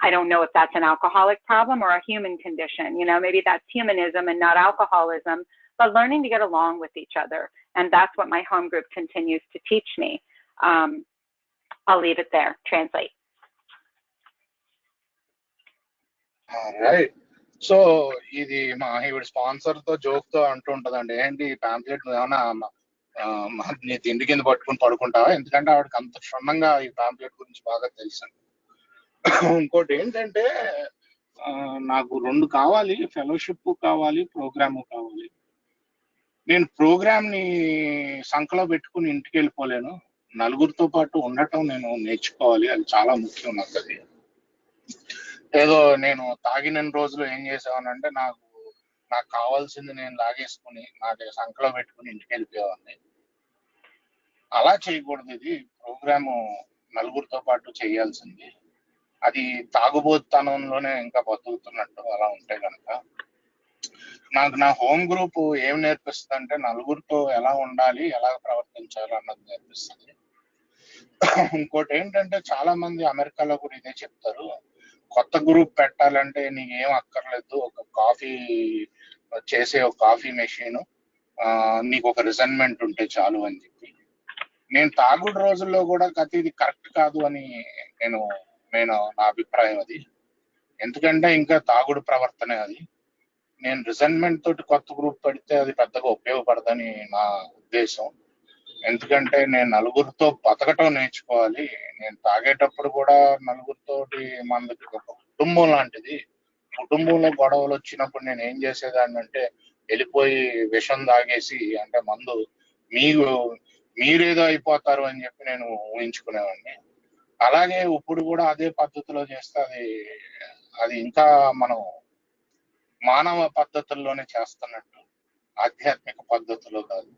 I don't know if that's an alcoholic problem or a human condition. You know, maybe that's humanism and not alcoholism, but learning to get along with each other. And that's what my home group continues to teach me. I'll leave it there. Translate. Right. So ఇది మా ఈవిడ sponsor తో joke తో అంటుంటదండి, ఏంటి ఈ pamphlet ఏమన్నా నీ తిండి కింద పట్టుకుని పడుకుంటావా, ఎందుకంటే ఆవిడకి అంత క్షుణ్ణంగా ఈ ప్యాంప్లెట్ గురించి బాగా తెలుసు. ఇంకోటి ఏంటంటే నాకు రెండు కావాలి, ఫెలోషిప్ కావాలి, ప్రోగ్రాము కావాలి. నేను ప్రోగ్రామ్ ని సంకలో పెట్టుకుని ఇంటికి వెళ్ళిపోలేను, నలుగురితో పాటు ఉండటం నేను నేర్చుకోవాలి, అది చాలా ముఖ్యం నాకు. అది ఏదో నేను తాగిన రోజులు ఏం చేసామనంటే నాకు కావాల్సింది నేను లాగేసుకుని నాకు సంకలో పెట్టుకుని ఇంటికి వెళ్ళిపోయేవాడిని. అలా చేయకూడదు. ఇది ప్రోగ్రాము నలుగురితో పాటు చేయాల్సింది. అది తాగుబోతుతనంలోనే ఇంకా బతుకుతున్నట్టు అలా ఉంటే కనుక నాకు నా హోమ్ గ్రూప్ ఏం నేర్పిస్తుంది అంటే నలుగురితో ఎలా ఉండాలి, ఎలా ప్రవర్తించాలి అన్నది నేర్పిస్తుంది. ఇంకోటి ఏంటంటే చాలా మంది అమెరికాలో కూడా ఇదే చెప్తారు, కొత్త గ్రూప్ పెట్టాలంటే నీకేం అక్కర్లేదు, ఒక కాఫీ చేసే ఒక కాఫీ మెషిన్, నీకు ఒక రిజైన్మెంట్ ఉంటే చాలు అని చెప్పి. నేను తాగుడు రోజుల్లో కూడా ఇది కరెక్ట్ కాదు అని నేను నా అభిప్రాయం అది. ఎందుకంటే ఇంకా తాగుడు ప్రవర్తనే అది. నేను రిజైన్మెంట్ తోటి కొత్త గ్రూప్ పెడితే అది పెద్దగా ఉపయోగపడదని నా ఉద్దేశం. ఎందుకంటే నేను నలుగురితో బతకటం నేర్చుకోవాలి. నేను తాగేటప్పుడు కూడా నలుగురితోటి మనకి ఒక కుటుంబం లాంటిది. కుటుంబంలో గొడవలు వచ్చినప్పుడు నేను ఏం చేసేదాన్ని అంటే వెళ్ళిపోయి విషం తాగేసి, అంటే మందు, మీరేదో అయిపోతారు అని చెప్పి నేను ఊహించుకునేవాడిని. అలాగే ఇప్పుడు కూడా అదే పద్ధతిలో చేస్తే అది ఇంకా మనం మానవ పద్ధతుల్లోనే చేస్తున్నట్టు, ఆధ్యాత్మిక పద్ధతిలో కాదు.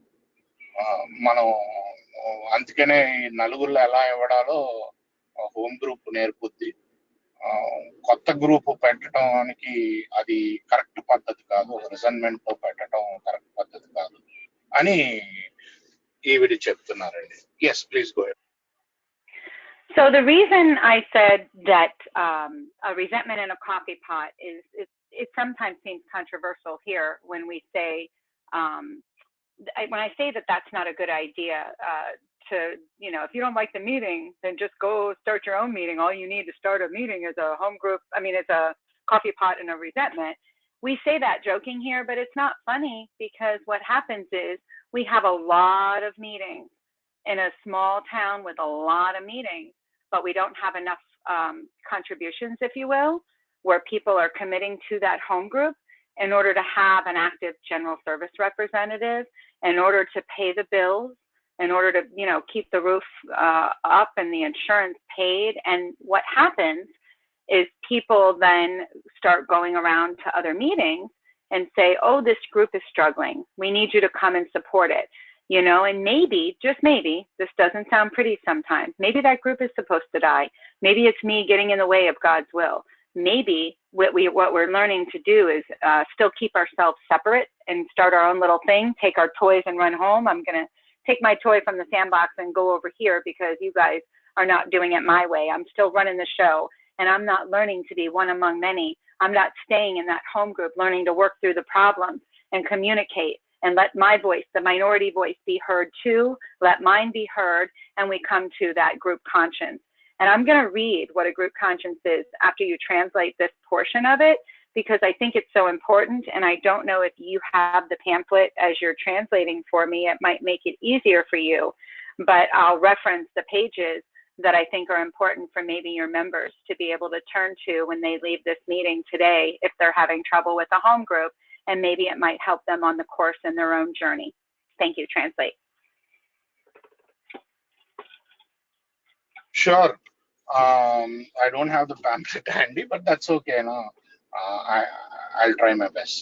మనం అందుకనే ఈ నలుగురిలో ఎలా ఇవ్వడాలో హోమ్ గ్రూప్ నేర్పుద్ది. కొత్త గ్రూప్ పెట్టడానికి అది కరెక్ట్ పద్ధతి కాదు, రిజైన్మెంట్ తో పెట్టడం కరెక్ట్ పద్ధతి కాదు అని ఈవిడి చెప్తున్నారండి. Yes, please go ahead. So the reason I said that a resentment in a coffee pot is it sometimes seems controversial here when we say when I say that that's not a good idea to, you know, if you don't like the meeting, then just go start your own meeting. All you need to start a meeting is a home group. I mean, it's a coffee pot and a resentment. We say that joking here, but it's not funny, because what happens is we have a lot of meetings in a small town with a lot of meetings, but we don't have enough contributions, if you will, where people are committing to that home group in order to have an active general service representative, in order to pay the bills, in order to, keep the roof up and the insurance paid. And what happens is people then start going around to other meetings and say, oh, this group is struggling. We need you to come and support it. And maybe, just maybe, this doesn't sound pretty sometimes. Maybe that group is supposed to die. Maybe it's me getting in the way of God's will. Maybe what we're learning to do is still keep ourselves separate and start our own little thing, take our toys and run home. I'm going to take my toy from the sandbox and go over here because you guys are not doing it my way. I'm still running the show, and I'm not learning to be one among many. I'm not staying in that home group, learning to work through the problems and communicate and let my voice, the minority voice, be heard too. Let mine be heard, and we come to that group conscience. And I'm going to read what a group conscience is after you translate this portion of it, because I think it's so important. And I don't know if you have the pamphlet as you're translating for me. It might make it easier for you, but I'll reference the pages that I think are important for maybe your members to be able to turn to when they leave this meeting today if they're having trouble with a home group, and maybe it might help them on the course in their own journey. Thank you. Translate. Sure. I don't have the pamphlet handy, but that's okay. No, I'll try my best.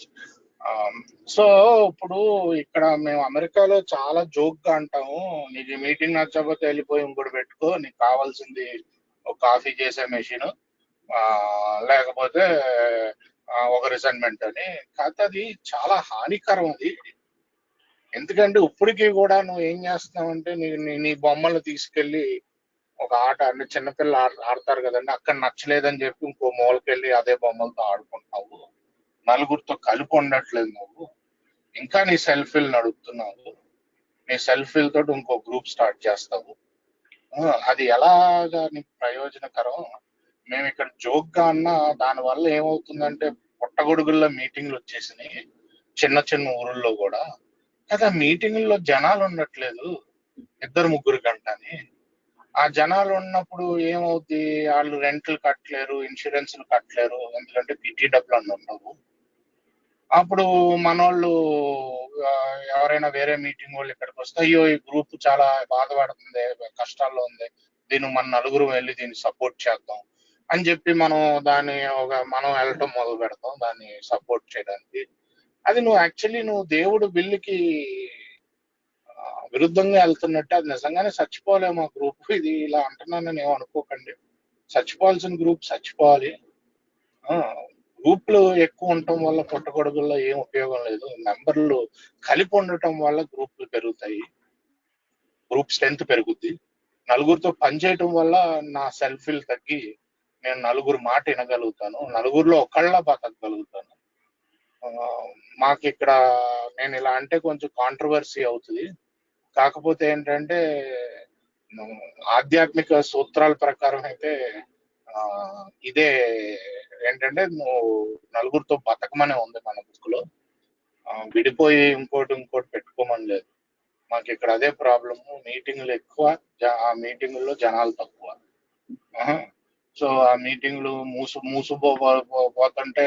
So ఇప్పుడు ఇక్కడ మేము అమెరికాలో చాలా joke గా అంటాము, నీకు ఈ meeting నచ్చకపోతే వెళ్ళిపోయి ఇంకోటి పెట్టుకో, నీకు కావాల్సింది ఒక కాఫీ చేసే మెషిన్, లేకపోతే ఒక రిసైన్మెంట్ అని. కాకపోతే అది చాలా హానికరం అది. ఎందుకంటే ఇప్పటికీ కూడా నువ్వు ఏం చేస్తున్నావంటే నీ బొమ్మలు తీసుకెళ్ళి ఒక ఆట, అంటే చిన్నపిల్లలు ఆడతారు కదండి, అక్కడ నచ్చలేదని చెప్పి ఇంకో మూలకెళ్ళి అదే బొమ్మలతో ఆడుకుంటున్నావు, నలుగురితో కలిపి ఉండట్లేదు నువ్వు, ఇంకా నీ సెల్ఫీలు నడుపుతున్నావు, నీ సెల్ఫీల తోటి ఇంకో గ్రూప్ స్టార్ట్ చేస్తావు. అది ఎలాగా నీకు ప్రయోజనకరం? మేము ఇక్కడ జోక్ గా అన్నా దానివల్ల ఏమవుతుందంటే పుట్టగొడుగుల్లో మీటింగ్లు వచ్చేసినాయి చిన్న చిన్న ఊరుల్లో కూడా. కదా మీటింగుల్లో జనాలు ఉండట్లేదు, 2-3 గంటని. ఆ జనాలు ఉన్నప్పుడు ఏమవుద్ది, వాళ్ళు రెంట్లు కట్టలేరు, ఇన్సూరెన్స్లు కట్టలేరు, ఎందుకంటే పిటి డబ్బులు అన్నీ ఉండవు. అప్పుడు మనోళ్ళు ఎవరైనా వేరే మీటింగ్ వాళ్ళు ఇక్కడికి వస్తే, అయ్యో ఈ గ్రూప్ చాలా బాధపడుతుంది, కష్టాల్లో ఉంది, దీన్ని మన నలుగురు వెళ్ళి దీన్ని సపోర్ట్ చేద్దాం అని చెప్పి మనం మనం వెళ్ళటం మొదలు పెడతాం దాన్ని సపోర్ట్ చేయడానికి. అది నువ్వు దేవుడు బిల్లుకి విరుద్ధంగా వెళ్తున్నట్టు. అది నిజంగానే చచ్చిపోలేము ఆ గ్రూప్. ఇది ఇలా అంటున్నానని ఏమో అనుకోకండి, చచ్చిపోవాల్సిన గ్రూప్ చచ్చిపోవాలి. గ్రూప్లు ఎక్కువ ఉండటం వల్ల పుట్టగొడుగుల్లో ఏం ఉపయోగం లేదు. మెంబర్లు కలిపి ఉండటం వల్ల గ్రూప్లు పెరుగుతాయి, గ్రూప్ స్ట్రెంత్ పెరుగుద్ది. నలుగురితో పనిచేయటం వల్ల నా సెల్ఫీలు తగ్గి నేను నలుగురు మాట వినగలుగుతాను, నలుగురిలో ఒకళ్ళ బతకగలుగుతాను. మాకు ఇక్కడ నేను ఇలా అంటే కొంచెం కాంట్రవర్సీ అవుతుంది, కాకపోతే ఏంటంటే ఆధ్యాత్మిక సూత్రాల ప్రకారం అయితే ఇదే ఏంటంటే నువ్వు నలుగురితో బతకమనే ఉంది మన బుక్ లో, విడిపోయి ఇంకోటి పెట్టుకోమని లేదు. మాకు ఇక్కడ అదే ప్రాబ్లము, మీటింగ్లు ఎక్కువ, ఆ మీటింగుల్లో జనాలు తక్కువ. సో ఆ మీటింగ్లు పోతుంటే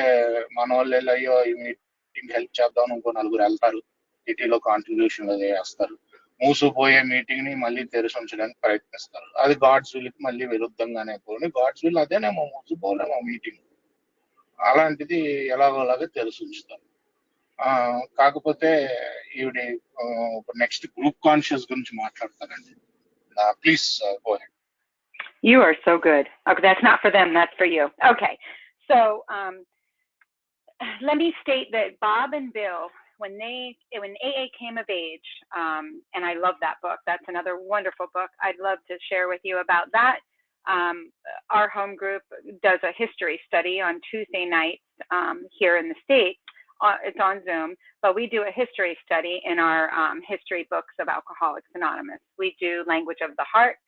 మన వాళ్ళు అయ్యో ఈ మీటింగ్ హెల్ప్ చేద్దాం ఇంకో నలుగురు వెళ్తారు, సిటీలో కాంట్రిబ్యూషన్ చేస్తారు, మూసుకుపోయే మీటింగ్ ని మళ్ళీ తెరిచి ఉంచడానికి ప్రయత్నిస్తారు. అది గాడ్స్ విల్ కి మళ్ళీ విరుద్ధంగానే పోయి, గాడ్స్ విల్ అదేనేమో, మూసుకుపోలేమో మీటింగ్, అలాంటిది ఎలాగోలాగా తెలిసి ఉంచుతారు. కాకపోతే ఈవిడ నెక్స్ట్ గ్రూప్ కాన్షియస్ గురించి మాట్లాడతానండి. Please go ahead. You are so good. Okay, that's not for them, that's for you. Okay, so let me state that Bob and Bill, when AA came of age, and I love that book. That's another wonderful book. I'd love to share with you about that. Our home group does a history study on Tuesday nights here in the States. It's on Zoom, but we do a history study in our history books of Alcoholics Anonymous. We do Language of the Heart,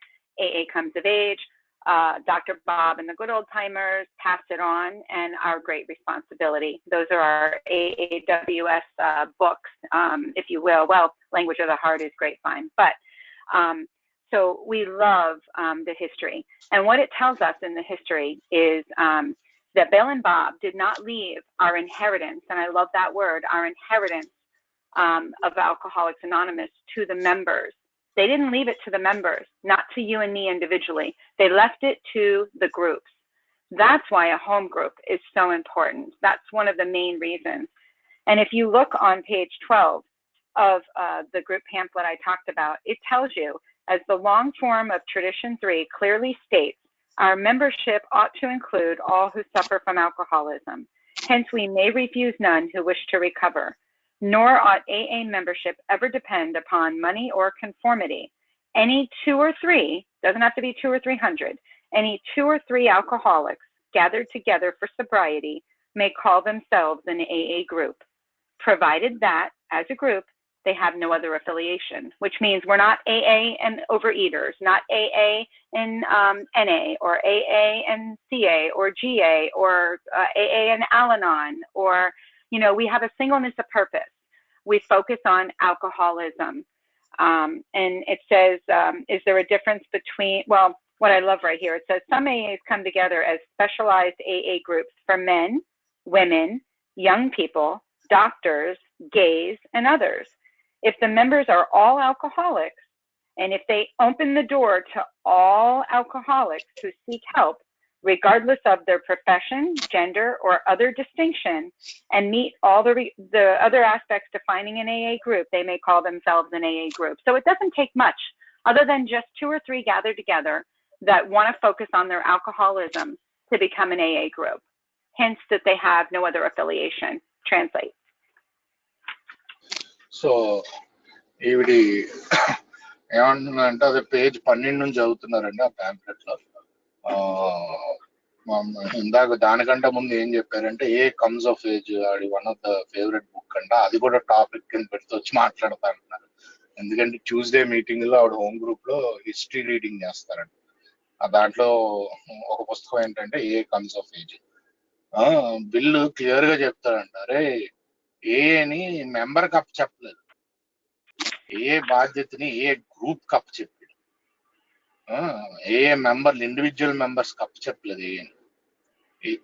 AA Comes of Age, Dr. Bob and the Good Old Timers, Pass It On, and Our Great Responsibility. Those are our AAWS books, if you will. Well, Language of the Heart is great fun, but so we love the history. And what it tells us in the history is that Bill and Bob did not leave our inheritance, and I love that word, our inheritance of Alcoholics Anonymous, to the members. They didn't leave it to the members, not to you and me individually. They left it to the groups. That's why a home group is so important. That's one of the main reasons. And if you look on page 12 of the group pamphlet I talked about, it tells you, as the long form of Tradition 3 clearly states, our membership ought to include all who suffer from alcoholism. Hence, we may refuse none who wish to recover. Nor ought AA membership ever depend upon money or conformity. Any 2 or 3, doesn't have to be 2 or 300, any 2 or 3 alcoholics gathered together for sobriety may call themselves an AA group, provided that, as a group, they have no other affiliation, which means we're not AA and overeaters, not AA and NA, or AA and CA, or GA, or AA and Al-Anon, or, we have a singleness of purpose. We focus on alcoholism. And it says, is there a difference between, well, what I love right here, it says some AAs come together as specialized AA groups for men, women, young people, doctors, gays, and others. If the members are all alcoholics, and if they open the door to all alcoholics who seek help, regardless of their profession, gender, or other distinction, and meet all the other aspects defining an AA group, they may call themselves an AA group. So it doesn't take much other than just 2 or 3 gathered together that want to focus on their alcoholism to become an AA group. Hence that they have no other affiliation. Translate. So ఈవిడి ఏమంటున్నారంటే అదే page 12 నుంచి చదువుతున్నారండి ఆ pamphlet లో. ఇందాక దానికంటే ముందు ఏం చెప్పారంటే ఏ కమ్స్ ఆఫ్ ఏజ్, అది one of the favourite book అంట, అది కూడా టాపిక్ కింద పెడితే వచ్చి మాట్లాడతా అంటున్నారు. ఎందుకంటే ట్యూస్డే మీటింగ్ లో ఆవిడ హోమ్ గ్రూప్ లో హిస్టరీ రీడింగ్ చేస్తారంట. దాంట్లో ఒక పుస్తకం ఏంటంటే a comes of age. Bill clear గా చెప్తాడంట, అరే ఏని మెంబర్ కప్ చెప్పలేదు, ఏ బాధ్యతని ఏ గ్రూప్ కప్ చెప్పాడు, ఏ మెంబర్లు ఇండివిజువల్ మెంబర్స్ కప్ చెప్పలేదు,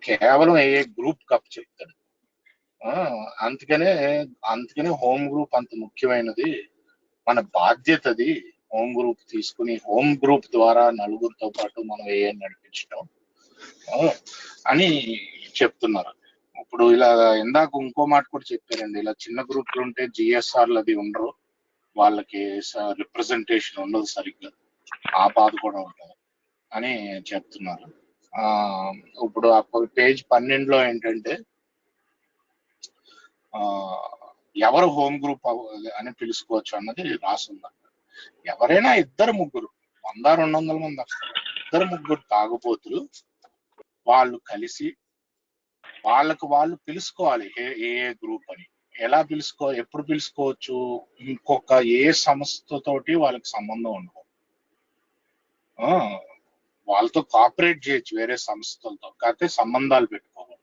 కేవలం ఏ గ్రూప్ కప్ చెప్తాడు. అందుకనే హోమ్ గ్రూప్ అంత ముఖ్యమైనది, మన బాధ్యత అది. హోమ్ గ్రూప్ తీసుకుని హోమ్ గ్రూప్ ద్వారా నలుగురితో పాటు మనం ఏ నడిపించడం అని చెప్తున్నారు. ఇప్పుడు ఇలా ఇందాక ఇంకో మాట కూడా చెప్పారండి, ఇలా చిన్న గ్రూపులు ఉంటే జిఎస్ఆర్లు అది ఉండరు, వాళ్ళకి రిప్రజెంటేషన్ ఉండదు సరిగ్గా, ఆ బాధ కూడా ఉంటుంది అని చెప్తున్నారు. ఇప్పుడు ఆ పేజ్ 12లో ఏంటంటే ఎవరు హోమ్ గ్రూప్ అని పిలుచుకోవచ్చు అన్నది రాసిందంట. ఎవరైనా 2-3, 100-200 మంది వస్తారు, 2-3 తాగుబోతులు వాళ్ళు కలిసి వాళ్ళకు వాళ్ళు పిలుచుకోవాలి ఏ గ్రూప్ అని. ఎలా ఎప్పుడు పిలుచుకోవచ్చు? ఇంకొక ఏ సంస్థతోటి వాళ్ళకి సంబంధం ఉండదు, వాళ్ళతో కోఆపరేట్ చేయొచ్చు వేరే సంస్థలతో, కాకపోతే సంబంధాలు పెట్టుకోవాలి.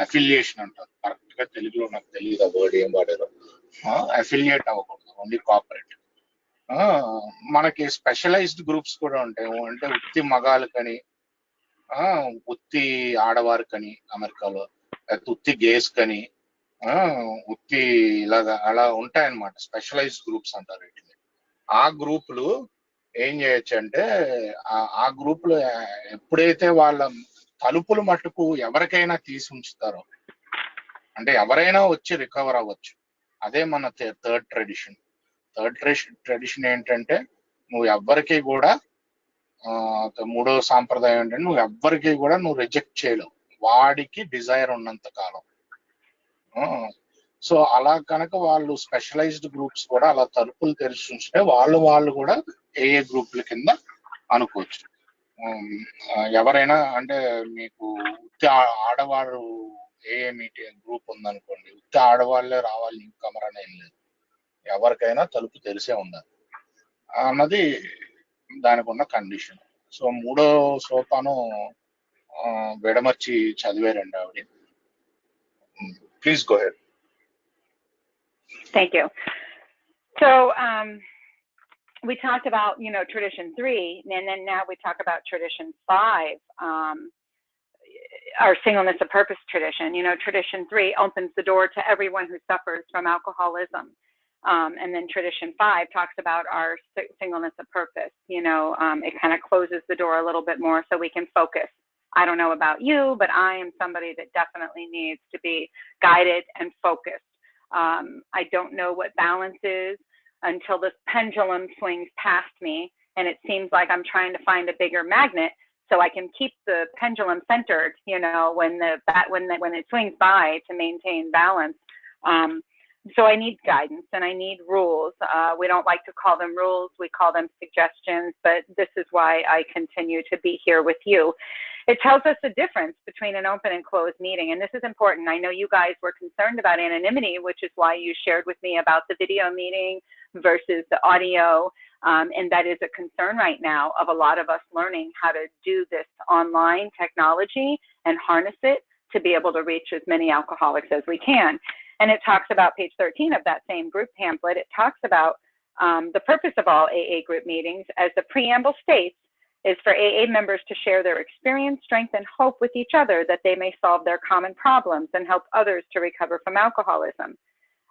అఫిలియేషన్ అంటారు, కరెక్ట్ గా తెలుగులో నాకు తెలియదు ఆ వర్డ్ ఏం వాడారో. అఫిలియేట్ అవ్వకూడదు, ఓన్లీ కోఆపరేట్. మనకి స్పెషలైజ్డ్ గ్రూప్స్ కూడా ఉంటాయి, అంటే ఉత్తి మగాళ్ళకని, ఉత్తి ఆడవారికని అమెరికాలో, ఉత్తి గేస్ కని, ఉత్తి ఇలాగా అలా ఉంటాయన్నమాట. స్పెషలైజ్డ్ గ్రూప్స్ అంటారు వీటిని. ఆ గ్రూపులు ఏం చేయొచ్చు అంటే, ఆ గ్రూపులు ఎప్పుడైతే వాళ్ళ తలుపులు మట్టుకు ఎవరికైనా తీసి ఉంచుతారో, అంటే ఎవరైనా వచ్చి రికవర్ అవ్వచ్చు. అదే మన థర్డ్ ట్రెడిషన్. ట్రెడిషన్ ఏంటంటే, నువ్వు ఎవ్వరికి కూడా మూడో సాంప్రదాయం ఏంటంటే, నువ్వు ఎవ్వరికి కూడా నువ్వు రిజెక్ట్ చేయలేవు, వాడికి డిజైర్ ఉన్నంత కాలం. సో అలా కనుక వాళ్ళు స్పెషలైజ్డ్ గ్రూప్స్ కూడా అలా తలుపులు తెరిచి ఉంచితే వాళ్ళు కూడా ఏ గ్రూప్ల కింద అనుకోవచ్చు. ఎవరైనా అంటే మీకు ఉత్తి ఆడవారు ఏ మీటింగ్ గ్రూప్ ఉందనుకోండి, ఉత్తి ఆడవాళ్ళే రావాలి న్యూ కమర్ అని ఏం లేదు, ఎవరికైనా తలుపు తెరిసే ఉండాలి అన్నది దానికి ఉన్న కండిషన్. సో 3వ సోపానం విడమర్చి చదివారండి ఆవిడ. Please go head. Thank you. So we talked about, tradition 3, and then now we talk about tradition 5, our singleness of purpose tradition. Tradition 3 opens the door to everyone who suffers from alcoholism. And then tradition 5 talks about our singleness of purpose. It kind of closes the door a little bit more so we can focus. I don't know about you, but I am somebody that definitely needs to be guided and focused. I don't know what balance is until this pendulum swings past me, and it seems like I'm trying to find a bigger magnet so I can keep the pendulum centered, when it swings by, to maintain balance. So I need guidance and I need rules. We don't like to call them rules. We call them suggestions, but this is why I continue to be here with you. It tells us the difference between an open and closed meeting. And this is important. I know you guys were concerned about anonymity, which is why you shared with me about the video meeting versus the audio. And that is a concern right now of a lot of us learning how to do this online technology and harness it to be able to reach as many alcoholics as we can. And it talks about page 13 of that same group pamphlet. It talks about the purpose of all AA group meetings, as the preamble states, is for AA members to share their experience, strength, and hope with each other that they may solve their common problems and help others to recover from alcoholism.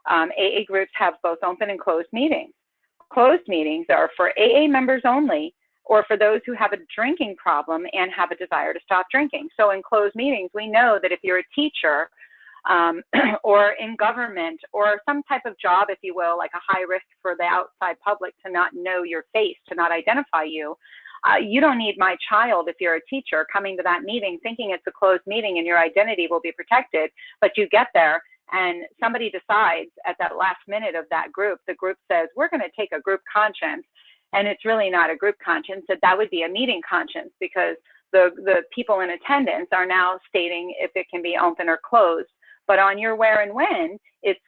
AA groups have both open and closed meetings. Closed meetings are for AA members only, or for those who have a drinking problem and have a desire to stop drinking. So in closed meetings, we know that if you're a teacher or in government or some type of job, if you will, like a high risk for the outside public to not know your face, to not identify you, you don't need my child, if you're a teacher, coming to that meeting thinking it's a closed meeting and your identity will be protected, but you get there and somebody decides at that last minute of that group, the group says, we're going to take a group conscience, and it's really not a group conscience, that would be a meeting conscience, because the people in attendance are now stating if it can be open or closed. But on your where and when, it's,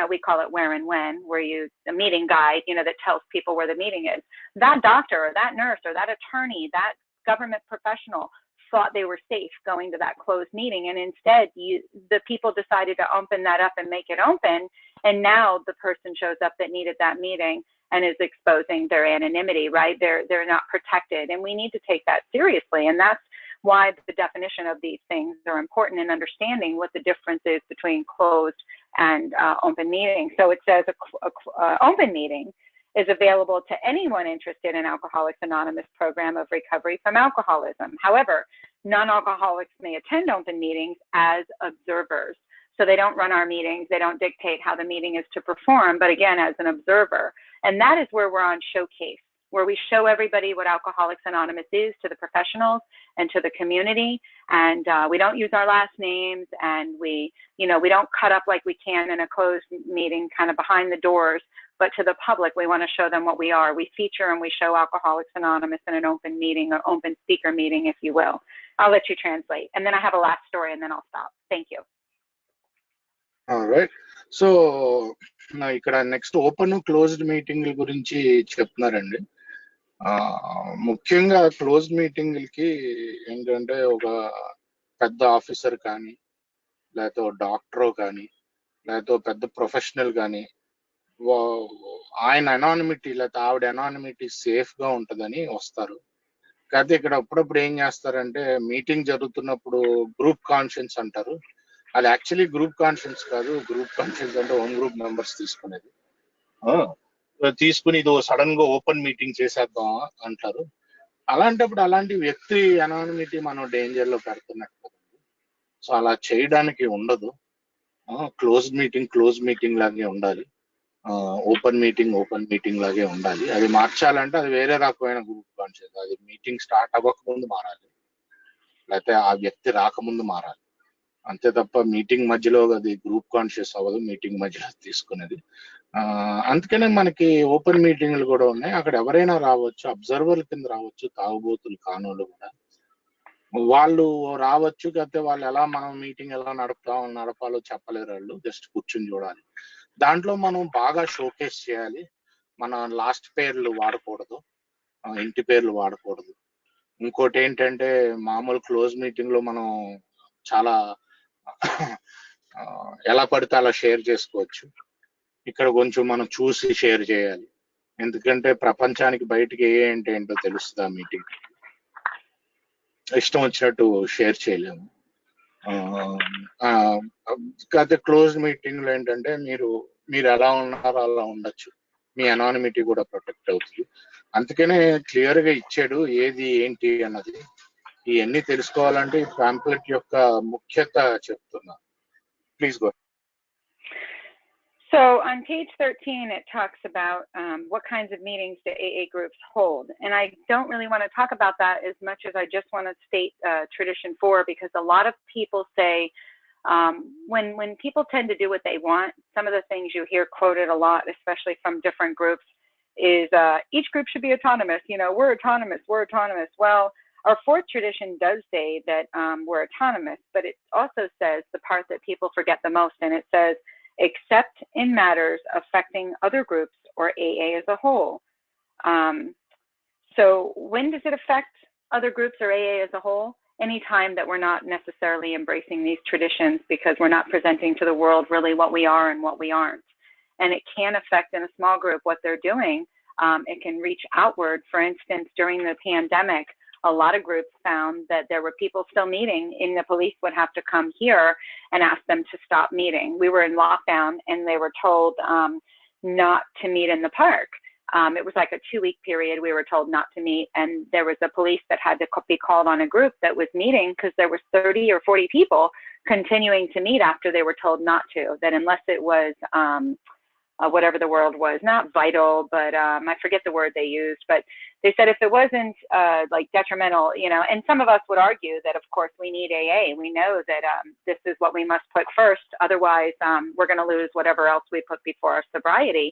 we call it where and when, where the meeting guide, that tells people where the meeting is. That doctor or that nurse or that attorney, that government professional thought they were safe going to that closed meeting. And instead, the people decided to open that up and make it open. And now the person shows up that needed that meeting and is exposing their anonymity, right? They're not protected. And we need to take that seriously. And that's why the definition of these things are important in understanding what the difference is between closed and open meetings. So it says a open meeting is available to anyone interested in Alcoholics Anonymous program of recovery from alcoholism. However, non-alcoholics may attend open meetings as observers. So they don't run our meetings, they don't dictate how the meeting is to perform, but again, as an observer. And that is where we're on showcase, where we show everybody what Alcoholics Anonymous is to the professionals and to the community. And we don't use our last names, and we don't cut up like we can in a closed meeting kind of behind the doors, but to the public, we want to show them what we are. We feature and we show Alcoholics Anonymous in an open meeting, or open speaker meeting, if you will. I'll let you translate. And then I have a last story and then I'll stop. Thank you. All right. So ఇక్కడ next open closed meeting గురించి చెప్తున్నారండి. ముఖ్యంగా closed మీటింగ్లకి ఏంటంటే ఒక పెద్ద officer కానీ, లేకపోతే doctor కానీ, లేకపోతే పెద్ద ప్రొఫెషనల్ కానీ, ఆయన అనానిమిటీ లేకపోతే ఆవిడ అనానిమిటీ సేఫ్ గా ఉంటుందని వస్తారు. కాకపోతే ఇక్కడ అప్పుడప్పుడు ఏం చేస్తారంటే, మీటింగ్ జరుగుతున్నప్పుడు గ్రూప్ కాన్ఫరెన్స్ అంటారు. అది యాక్చువల్లీ గ్రూప్ కాన్ఫరెన్స్ కాదు. గ్రూప్ కాన్ఫరెన్స్ అంటే హోమ్ గ్రూప్ మెంబర్స్ తీసుకునేది. తీసుకుని ఇది సడన్ గా ఓపెన్ మీటింగ్ చేసేద్దాం అంటారు. అలాంటప్పుడు అలాంటి వ్యక్తి అనానిమిటీ మనం డేంజర్ లో పెడుతున్నట్టు కదండి. సో అలా చేయడానికి ఉండదు. క్లోజ్ మీటింగ్ లాగే ఉండాలి. ఓపెన్ మీటింగ్ లాగే ఉండాలి. అది మార్చాలంటే అది వేరే రకమైన గ్రూప్ కాన్షియస్. అది మీటింగ్ స్టార్ట్ అవ్వకముందు మారాలి, లేకపోతే ఆ వ్యక్తి రాకముందు మారాలి. అంతే తప్ప మీటింగ్ మధ్యలో అది గ్రూప్ కాన్షియస్ అవ్వదు. మీటింగ్ మధ్యలో తీసుకునేది. అందుకనే మనకి ఓపెన్ మీటింగ్లు కూడా ఉన్నాయి. అక్కడ ఎవరైనా రావచ్చు, అబ్జర్వర్ల కింద రావచ్చు, తాగుబోతులు కానోళ్ళు కూడా వాళ్ళు రావచ్చు. కాకపోతే వాళ్ళు ఎలా మనం మీటింగ్ ఎలా నడపాలో చెప్పలేరు. వాళ్ళు జస్ట్ కూర్చుని చూడాలి. దాంట్లో మనం బాగా షోకేస్ చేయాలి. మన లాస్ట్ పేర్లు వాడకూడదు, ఇంటి పేర్లు వాడకూడదు. ఇంకోటి ఏంటంటే, మామూలు క్లోజ్ మీటింగ్ లో మనం చాలా ఎలా పడితే అలా షేర్ చేసుకోవచ్చు. ఇక్కడ కొంచెం మనం చూసి షేర్ చేయాలి. ఎందుకంటే ప్రపంచానికి బయటికి ఏంటో తెలుస్తుంది ఆ మీటింగ్. ఇష్టం వచ్చినట్టు షేర్ చేయలేము. కాకపోతే క్లోజ్ మీటింగ్ లో ఏంటంటే, మీరు మీరు ఎలా ఉన్నారో అలా ఉండొచ్చు, మీ అనానిమిటీ కూడా ప్రొటెక్ట్ అవుతుంది. అందుకనే క్లియర్ గా ఇచ్చాడు ఏది ఏంటి అన్నది. ఇవన్నీ తెలుసుకోవాలంటే ఈ పాంప్లెట్ యొక్క ముఖ్యత చెప్తున్నా. Please go. So on page 13, it talks about what kinds of meetings do AA groups hold. And I don't really want to talk about that as much as I just want to state tradition 4, because a lot of people say when people tend to do what they want, some of the things you hear quoted a lot, especially from different groups, is each group should be autonomous. You know, we're autonomous, we're autonomous. Well, our fourth tradition does say that we're autonomous, but it also says the part that people forget the most, and it says, except in matters affecting other groups or AA as a whole. So when does it affect other groups or AA as a whole? Anytime that we're not necessarily embracing these traditions because we're not presenting to the world really what we are and what we aren't. And it can affect in a small group what they're doing. It can reach outward. For instance, during the pandemic, a lot of groups found that there were people still meeting, and the police would have to come here and ask them to stop meeting. We were in lockdown, and they were told not to meet in the park. It was like a 2-week period. We were told not to meet, and there was a police that had to be called on a group that was meeting because there was 30 or 40 people continuing to meet after they were told not to, that unless it was whatever the word was, not vital, but I forget the word they used, but they said if it wasn't like detrimental, you know, and some of us would argue that of course we need AA. We know that this is what we must put first. Otherwise, we're going to lose whatever else we put before our sobriety.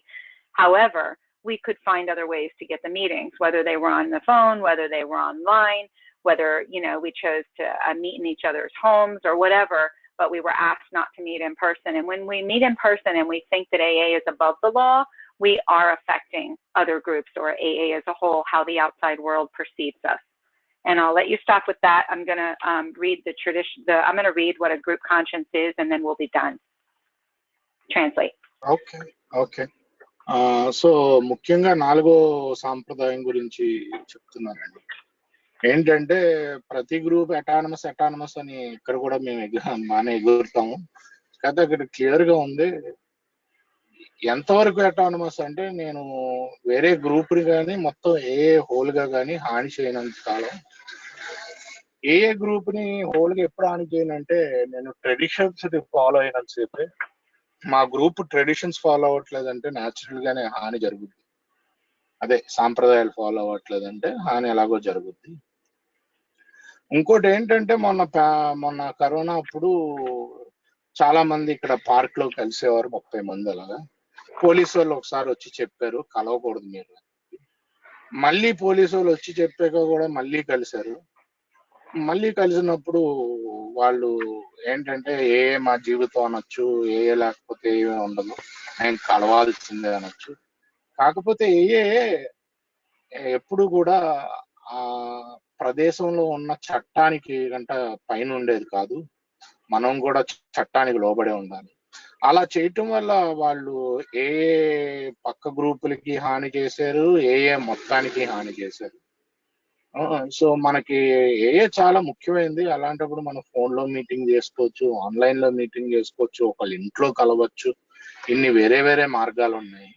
However, we could find other ways to get the meetings, whether they were on the phone, whether they were online, whether, you know, we chose to meet in each other's homes or whatever, but we were asked not to meet in person. And when we meet in person and we think that AA is above the law, we are affecting other groups or AA as a whole, how the outside world perceives us. And I'll let you stop with that. I'm going to read the tradition. I'm going to read what a group conscience is, and then we'll be done. Translate. Okay okay. So ముఖ్యంగా 4వ సాంప్రదాయం గురించి చెప్తున్నానండి. ఏంటంటే ప్రతి group autonomous అని ఇక్కడ కూడా మేము బాగానే ఎగురుతాము. కాకపోతే అక్కడ క్లియర్ గా ఉంది ఎంతవరకు అటానమస్ అంటే, నేను వేరే గ్రూప్ ని కానీ మొత్తం ఏ హోల్ గా కానీ హాని చేయనంత కాలం. ఏ గ్రూప్ ని హోల్ గా ఎప్పుడు హాని చేయనంటే, నేను ట్రెడిషన్స్ ఫాలో అయినంత సేపే. మా గ్రూప్ ట్రెడిషన్స్ ఫాలో అవ్వట్లేదంటే న్యాచురల్ గానే హాని జరుగుద్ది. అదే సాంప్రదాయాలు ఫాలో అవ్వట్లేదంటే హాని ఎలాగో జరుగుద్ది. ఇంకోటి ఏంటంటే మొన్న కరోనా అప్పుడు చాలా మంది ఇక్కడ పార్క్ లో కలిసేవారు, 30 మంది అలాగా. పోలీసు వాళ్ళు ఒకసారి వచ్చి చెప్పారు కలవకూడదు మీరు. మళ్ళీ పోలీసు వాళ్ళు వచ్చి చెప్పాక కూడా మళ్ళీ కలిశారు. మళ్ళీ కలిసినప్పుడు వాళ్ళు ఏంటంటే ఏ మా జీవితం అనొచ్చు, ఏ లేకపోతే ఏమీ ఉండదు, నేను కలవాల్సిందే అనొచ్చు. కాకపోతే ఏ ఎప్పుడు కూడా ఆ ప్రదేశంలో ఉన్న చట్టానికి గంట పైన ఉండేది కాదు. మనం కూడా చట్టానికి లోబడే ఉండాలి. అలా చేయటం వల్ల వాళ్ళు ఏ పక్క గ్రూపులకి హాని చేశారు, ఏ మొత్తానికి హాని చేశారు. సో మనకి ఏ చాలా ముఖ్యమైనది. అలాంటప్పుడు మనం ఫోన్ లో మీటింగ్ చేసుకోవచ్చు, ఆన్లైన్ లో మీటింగ్ చేసుకోవచ్చు, ఒకళ్ళ ఇంట్లో కలవచ్చు. ఇన్ని వేరే వేరే మార్గాలు ఉన్నాయి.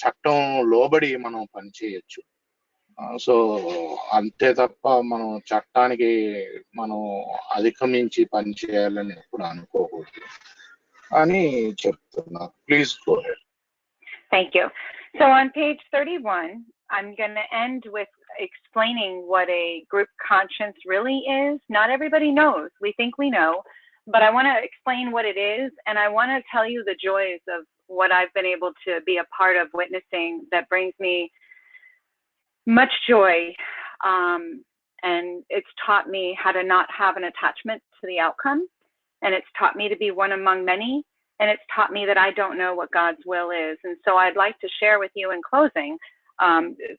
చట్టం లోబడి మనం పనిచేయచ్చు. సో అంతే తప్ప మనం చట్టానికి మనం అధిగమించి పని చేయాలని ఎప్పుడు అనుకోకూడదు అని చెప్తున్నా. Please go head. Thank you. So on page 31, I'm going to end with explaining what a group conscience really is. Not everybody knows. We think we know, but I want to explain what it is, and I want to tell you the joys of what I've been able to be a part of witnessing that brings me much joy. And it's taught me how to not have an attachment to the outcome, and it's taught me to be one among many, and it's taught me that I don't know what God's will is. And so I'd like to share with you in closing,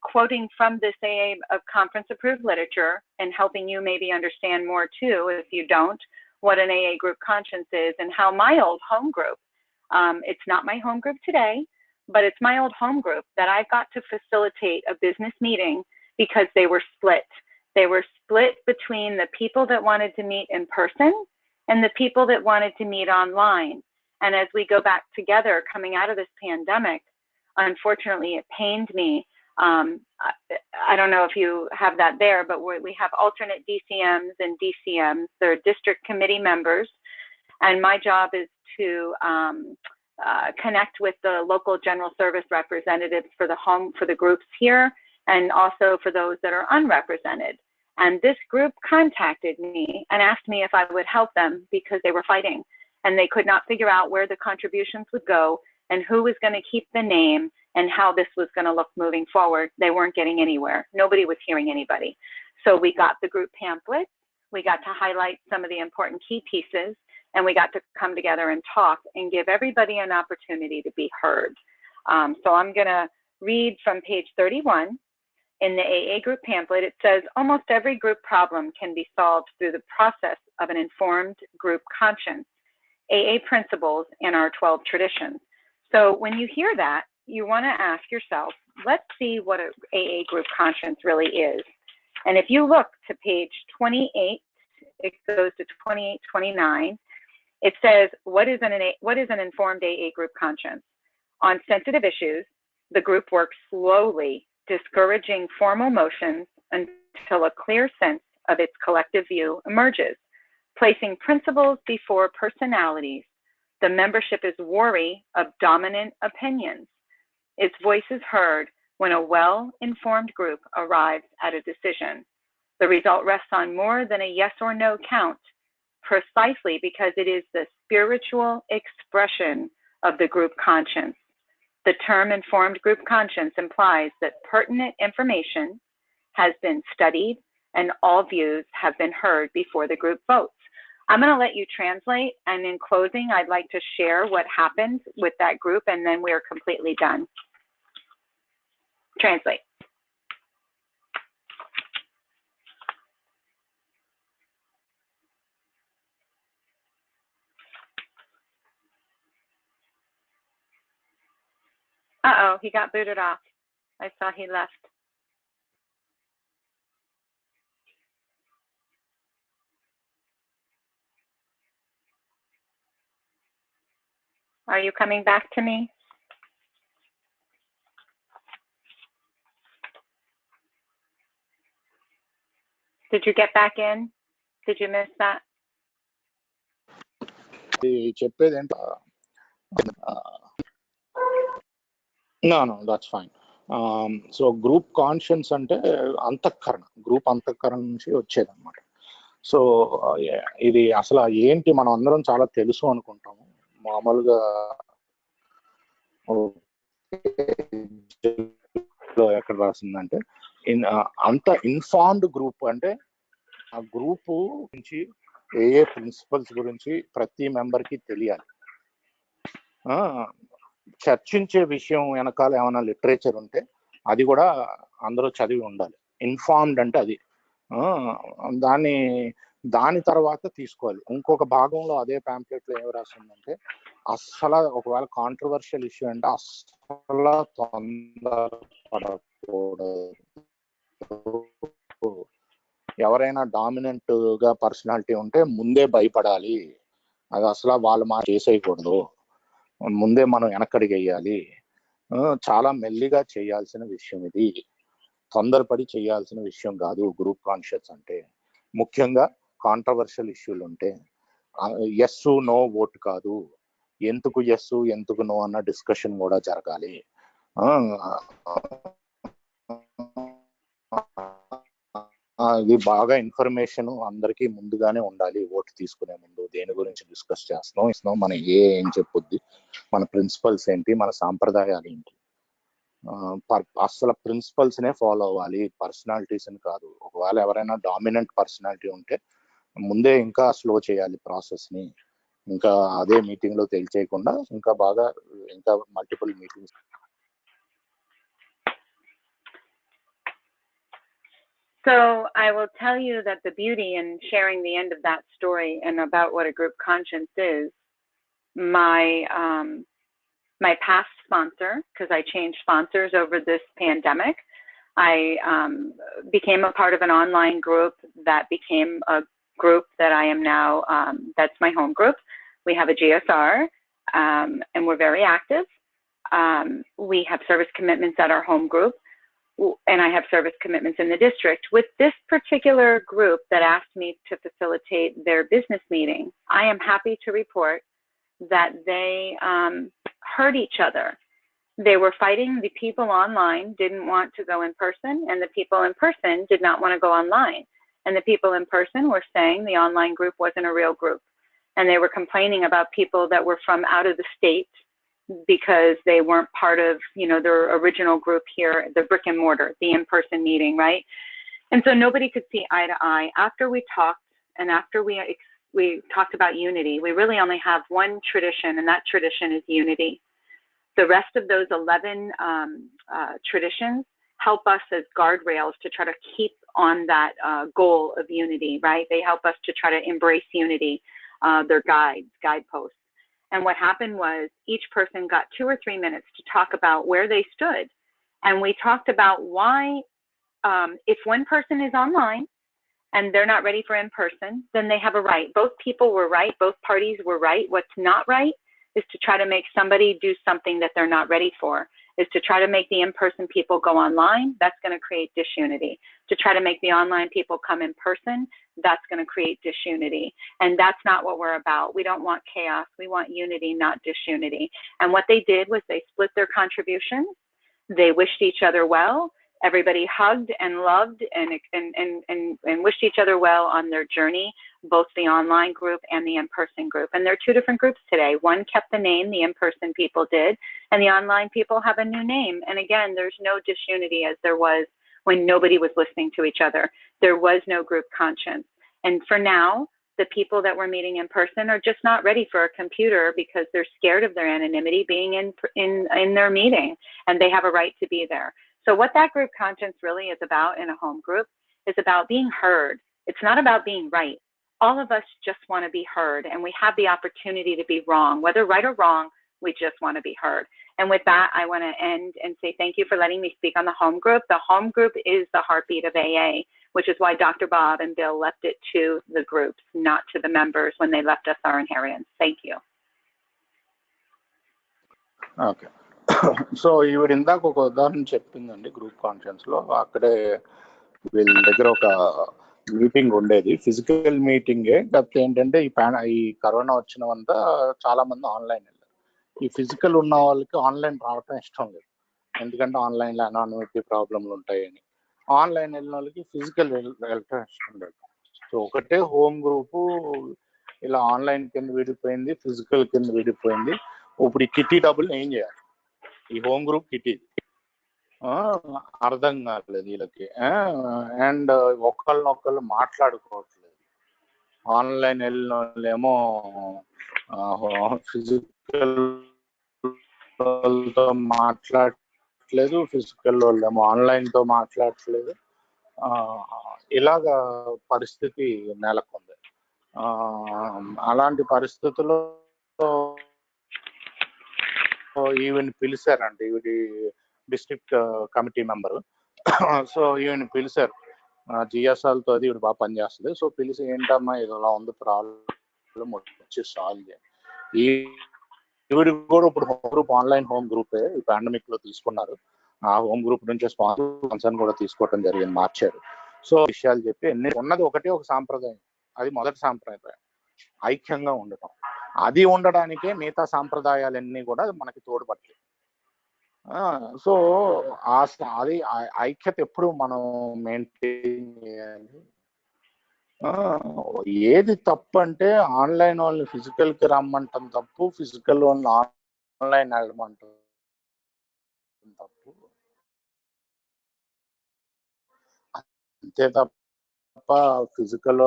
quoting from this AA conference approved literature and helping you maybe understand more too, if you don't, what an AA group conscience is and how my old home group, it's not my home group today, but it's my old home group that I got to facilitate a business meeting because they were split. They were split between the people that wanted to meet in person and the people that wanted to meet online. And as we go back together coming out of this pandemic, unfortunately, it pained me. I don't know if you have that there, but we have alternate DCMs and DCMs. They're district committee members. And my job is to connect with the local general service representatives for the groups here, and also for those that are unrepresented. And this group contacted me and asked me if I would help them because they were fighting and they could not figure out where the contributions would go and who was going to keep the name and how this was going to look moving forward. They weren't getting anywhere. Nobody was hearing anybody. So we got the group pamphlet. We got to highlight some of the important key pieces, and we got to come together and talk and give everybody an opportunity to be heard. So I'm going to read from page 31. In the AA group pamphlet, it says, almost every group problem can be solved through the process of an informed group conscience, AA principles, and our 12 traditions. So when you hear that, you want to ask yourself, let's see what an AA group conscience really is. And if you look to page 28, it goes to 28, 29, it says, what is an informed AA group conscience? On sensitive issues, the group works slowly, discouraging formal motions until a clear sense of its collective view emerges. Placing principles before personalities, the membership is wary of dominant opinions. Its voice is heard when a well-informed group arrives at a decision. The result rests on more than a yes or no count, precisely because it is the spiritual expression of the group conscience. The term informed group conscience implies that pertinent information has been studied and all views have been heard before the group votes. I'm going to let you translate, and in closing, I'd like to share what happened with that group, and then we're completely done. Translate. Uh-oh, he got booted off. I saw he left. Are you coming back to me? Did you get back in? Did you miss that? చెప్పేది ఏంటి? No, that's fine. So group conscience అంటే group అంతఃకరణ నుంచి వచ్చేది అనమాట. So ఇది అసలు ఏంటి మనం అందరం చాలా తెలుసు అనుకుంటాము. మామూలుగా ఎక్కడ రాసిందంటే అంత ఇన్ఫార్మ్డ్ గ్రూప్ అంటే ఆ గ్రూపు నుంచి ఏ ప్రిన్సిపల్స్ గురించి ప్రతి మెంబర్కి తెలియాలి. చర్చించే విషయం వెనకాల ఏమైనా లిటరేచర్ ఉంటే అది కూడా అందరూ చదివి ఉండాలి. ఇన్ఫార్మ్డ్ అంటే అది. దాని తర్వాత తీసుకోవాలి. ఇంకొక భాగంలో అదే ప్యాంప్లెట్లో ఏమి రాసిందంటే అస్సలు ఒకవేళ కాంట్రవర్షియల్ ఇష్యూ అంటే అస్సలు తొందరపడకూడదు. ఎవరైనా డామినెంట్ గా పర్సనాలిటీ ఉంటే ముందే భయపడాలి. అది అసలు వాళ్ళు చేసేయకూడదు. ముందే మనం వెనకడిగేయాలి. చాలా మెల్లిగా చేయాల్సిన విషయం ఇది. తొందరపడి చేయాల్సిన విషయం కాదు గ్రూప్ కాన్షియస్ అంటే. ముఖ్యంగా కాంట్రవర్షియల్ ఇష్యూలు ఉంటే ఎస్ నో ఓట్ కాదు, ఎందుకు ఎస్ ఎందుకు నో అన్న డిస్కషన్ కూడా జరగాలి. ఇది బాగా ఇన్ఫర్మేషన్ అందరికీ ముందుగానే ఉండాలి. ఓటు తీసుకునే ముందు దేని గురించి డిస్కస్ చేస్తున్నాం, మన ఏం చెప్పుద్ది, మన ప్రిన్సిపల్స్ ఏంటి, మన సాంప్రదాయాలు ఏంటి. అసలు ప్రిన్సిపల్స్ నే ఫాలో అవ్వాలి, పర్సనాలిటీస్ అని కాదు. ఒకవేళ ఎవరైనా డామినెంట్ పర్సనాలిటీ ఉంటే ముందే ఇంకా స్లో చేయాలి ప్రాసెస్ ని. ఇంకా అదే మీటింగ్ లో తెలియచేయకుండా ఇంకా multiple meetings. So I will tell you that the beauty in sharing the end of that story and about what a group conscience is, my past sponsor, because I changed sponsors over this pandemic, I became a part of an online group that became a group that I am now, that's my home group. We have a GSR, and we're very active. We have service commitments at our home group, and I have service commitments in the district. With this particular group that asked me to facilitate their business meeting, I am happy to report that they heard each other. They were fighting. The people online didn't want to go in person, and the people in person did not want to go online. And the people in person were saying the online group wasn't a real group. And they were complaining about people that were from out of the state because they weren't part of, their original group here, the brick and mortar, the in-person meeting, right? And so nobody could see eye to eye. After we talked, and after we talked about unity, we really only have one tradition, and that tradition is unity. The rest of those 11 traditions help us as guardrails to try to keep on that goal of unity, right? They help us to try to embrace unity, their guideposts. And what happened was each person got 2 or 3 minutes to talk about where they stood. And we talked about why, if one person is online and they're not ready for in-person, then they have a right. Both people were right. Both parties were right. What's not right is to try to make somebody do something that they're not ready for, is to try to make the in-person people go online. That's going to create disunity. To try to make the online people come in person, that's going to create disunity. And that's not what we're about. We don't want chaos. We want unity, not disunity. And what they did was they split their contributions. They wished each other well. Everybody hugged and loved and wished each other well on their journey, both the online group and the in-person group. And there are 2 different groups today. One kept the name, the in-person people did, and the online people have a new name. And again, there's no disunity as there was when nobody was listening to each other. There was no group conscience. And for now, the people that we're meeting in person are just not ready for a computer because they're scared of their anonymity being in their meeting, and they have a right to be there. So what that group conscience really is about in a home group is about being heard. It's not about being right. All of us just want to be heard, and we have the opportunity to be wrong. Whether right or wrong, we just want to be heard. And with that, I want to end and say thank you for letting me speak on the home group. The home group is the heartbeat of AA, which is why Dr. Bob and Bill left it to the groups, not to the members when they left us our inheritance. Thank you. Okay. So ఈవిడ ఇందాక ఒక ఉదాహరణ చెప్పిందండి group conference లో. అక్కడే వీళ్ళ దగ్గర ఒక మీటింగ్ ఉండేది, ఫిజికల్ మీటింగే. కాకపోతే ఏంటంటే ఈ కరోనా వచ్చినంతా చాలా మంది ఆన్లైన్ వెళ్ళారు. ఈ ఫిజికల్ ఉన్న వాళ్ళకి ఆన్లైన్ రావటం ఇష్టం లేదు, ఎందుకంటే ఆన్లైన్ లో అనానిమిటీ ప్రాబ్లంలు ఉంటాయని. ఆన్లైన్ వెళ్ళిన వాళ్ళకి ఫిజికల్ వెళ్ళటం ఇష్టం లేదు. సో ఒకటే హోమ్ గ్రూపు ఇలా ఆన్లైన్ కింద విడిపోయింది, ఫిజికల్ కింద విడిపోయింది. ఇప్పుడు ఈ కిటీ డబ్బులు ఏం చేయాలి? ఈ హోమ్ గ్రూప్ కిటీ అర్థం కాలేదు వీళ్ళకి. అండ్ ఒకళ్ళనొకళ్ళు మాట్లాడుకోవట్లేదు. ఆన్లైన్ వెళ్ళిన వాళ్ళేమో ఫిజికల్ తో మాట్లాడట్లేదు, ఫిజికల్ వాళ్ళేమో ఆన్లైన్ తో మాట్లాడట్లేదు. ఇలాగా పరిస్థితి నెలకొంది. అలాంటి పరిస్థితుల్లో ఈవెన్ పిలిచారండి, ఈవిడి district committee member. So even పిలిచారు, జిఎస్ఆర్తో అది ఈవిడ బాగా పనిచేస్తుంది. సో పిలిచి ఏంటమ్మా ఇలా ఉంది ప్రాబ్లం, వచ్చి సాల్వ్ చేయాలి. ఈవిడ కూడా ఇప్పుడు హోమ్ గ్రూప్ ఆన్లైన్ హోమ్ గ్రూపే ఈ పాండమిక్ లో తీసుకున్నారు. ఆ హోమ్ గ్రూప్ నుంచి స్పాన్సర్ కూడా తీసుకోవడం జరిగింది, మార్చారు. సో విషయాలు చెప్పి ఉన్నది ఒకటే ఒక సాంప్రదాయం, అది మొదటి సాంప్రదాయం, ఐక్యంగా ఉండటం. అది ఉండడానికే మిగతా సాంప్రదాయాలన్నీ కూడా మనకి తోడ్పడతాయి. సో అది ఐక్యత ఎప్పుడు మనం మెయింటైన్ చేయాలి. ఏది తప్పు అంటే ఆన్లైన్ వాళ్ళని ఫిజికల్ కి రమ్మంటాం తప్పు, ఫిజికల్ వాళ్ళని ఆన్లైన్ వెళ్ళమంటాం తప్పు. అంతే తప్ప ఫిజికల్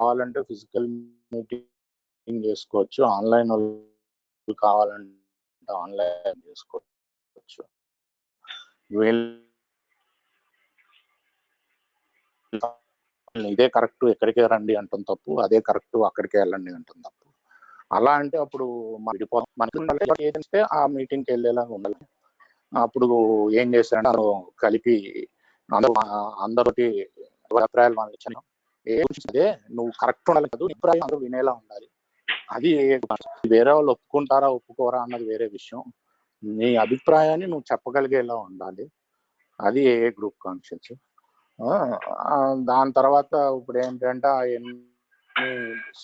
కావాలంటే ఫిజికల్ మీటింగ్ చేసుకోవచ్చు, ఆన్లైన్ వాళ్ళు కావాలంటే ఆన్లైన్ చేసుకోవచ్చు. ఇదే కరెక్ట్ ఎక్కడికే రండి అంటాం తప్పు, అదే కరెక్ట్ అక్కడికే వెళ్ళండి అంటాం తప్పు. అలా అంటే అప్పుడు మనకి ఏదంటే ఆ మీటింగ్కి వెళ్ళేలాగా ఉండాలి. అప్పుడు ఏం చేశారంటే కలిపి అందరికి అభిప్రాయాలు మనం ఇచ్చాను. అదే నువ్వు కరెక్ట్ ఉండాలి కదా, అభిప్రాయం అందరూ వినేలా ఉండాలి. అది వేరే వాళ్ళు ఒప్పుకుంటారా ఒప్పుకోరా అన్నది వేరే విషయం. నీ అభిప్రాయాన్ని నువ్వు చెప్పగలిగేలా ఉండాలి. అది ఏ గ్రూప్ కాన్షియన్స్. దాని తర్వాత ఇప్పుడు ఏంటంటే అవన్నీ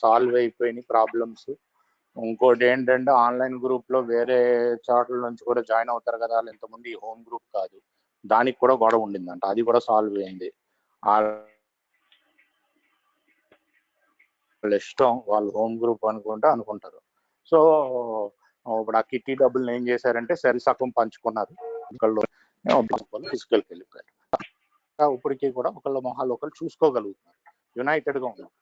సాల్వ్ అయిపోయినాయి ప్రాబ్లమ్స్. ఇంకోటి ఏంటంటే ఆన్లైన్ గ్రూప్ లో వేరే చోట్ల నుంచి కూడా జాయిన్ అవుతారు కదా, వాళ్ళు ఇంతమంది హోమ్ గ్రూప్ కాదు, దానికి కూడా గొడవ ఉండిందంట. అది కూడా సాల్వ్ అయింది. వాళ్ళ ఇష్టం, వాళ్ళు హోమ్ గ్రూప్ అనుకుంటారు. సో ఇప్పుడు ఆ కిట్టి డబ్బులు ఏం చేశారంటే సరి సగం పంచుకున్నారు. ఒకళ్ళు ఫిజికల్కి వెళ్ళిపోయారు. ఇప్పటికీ కూడా ఒకళ్ళ మొహాలు ఒకళ్ళు చూసుకోగలుగుతున్నారు, యునైటెడ్ గా ఉన్నారు.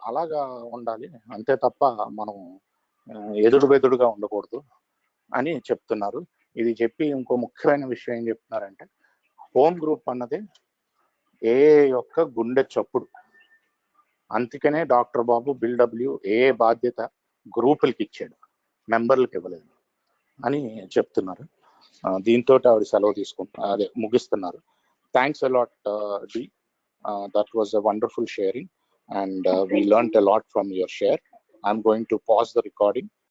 అలాగా ఉండాలి అంతే తప్ప మనం ఎదురుబెదురుగా ఉండకూడదు అని చెప్తున్నారు. ఇది చెప్పి ఇంకో ముఖ్యమైన విషయం ఏం చెప్తున్నారంటే, హోమ్ గ్రూప్ అన్నది ఏ యొక్క గుండె చప్పుడు. అందుకనే డాక్టర్ బాబు బిల్డబ్ల్యూ ఏ బాధ్యత గ్రూపులకి ఇచ్చాడు, మెంబర్లకు ఇవ్వలేదు అని చెప్తున్నారు. దీంతో ఆవిడ సెలవు తీసుకుంటున్నారు, ముగిస్తున్నారు. థ్యాంక్స్ అలాట్ డి, that was a wonderful sharing and we learned a lot from your share. I'm going to pause the recording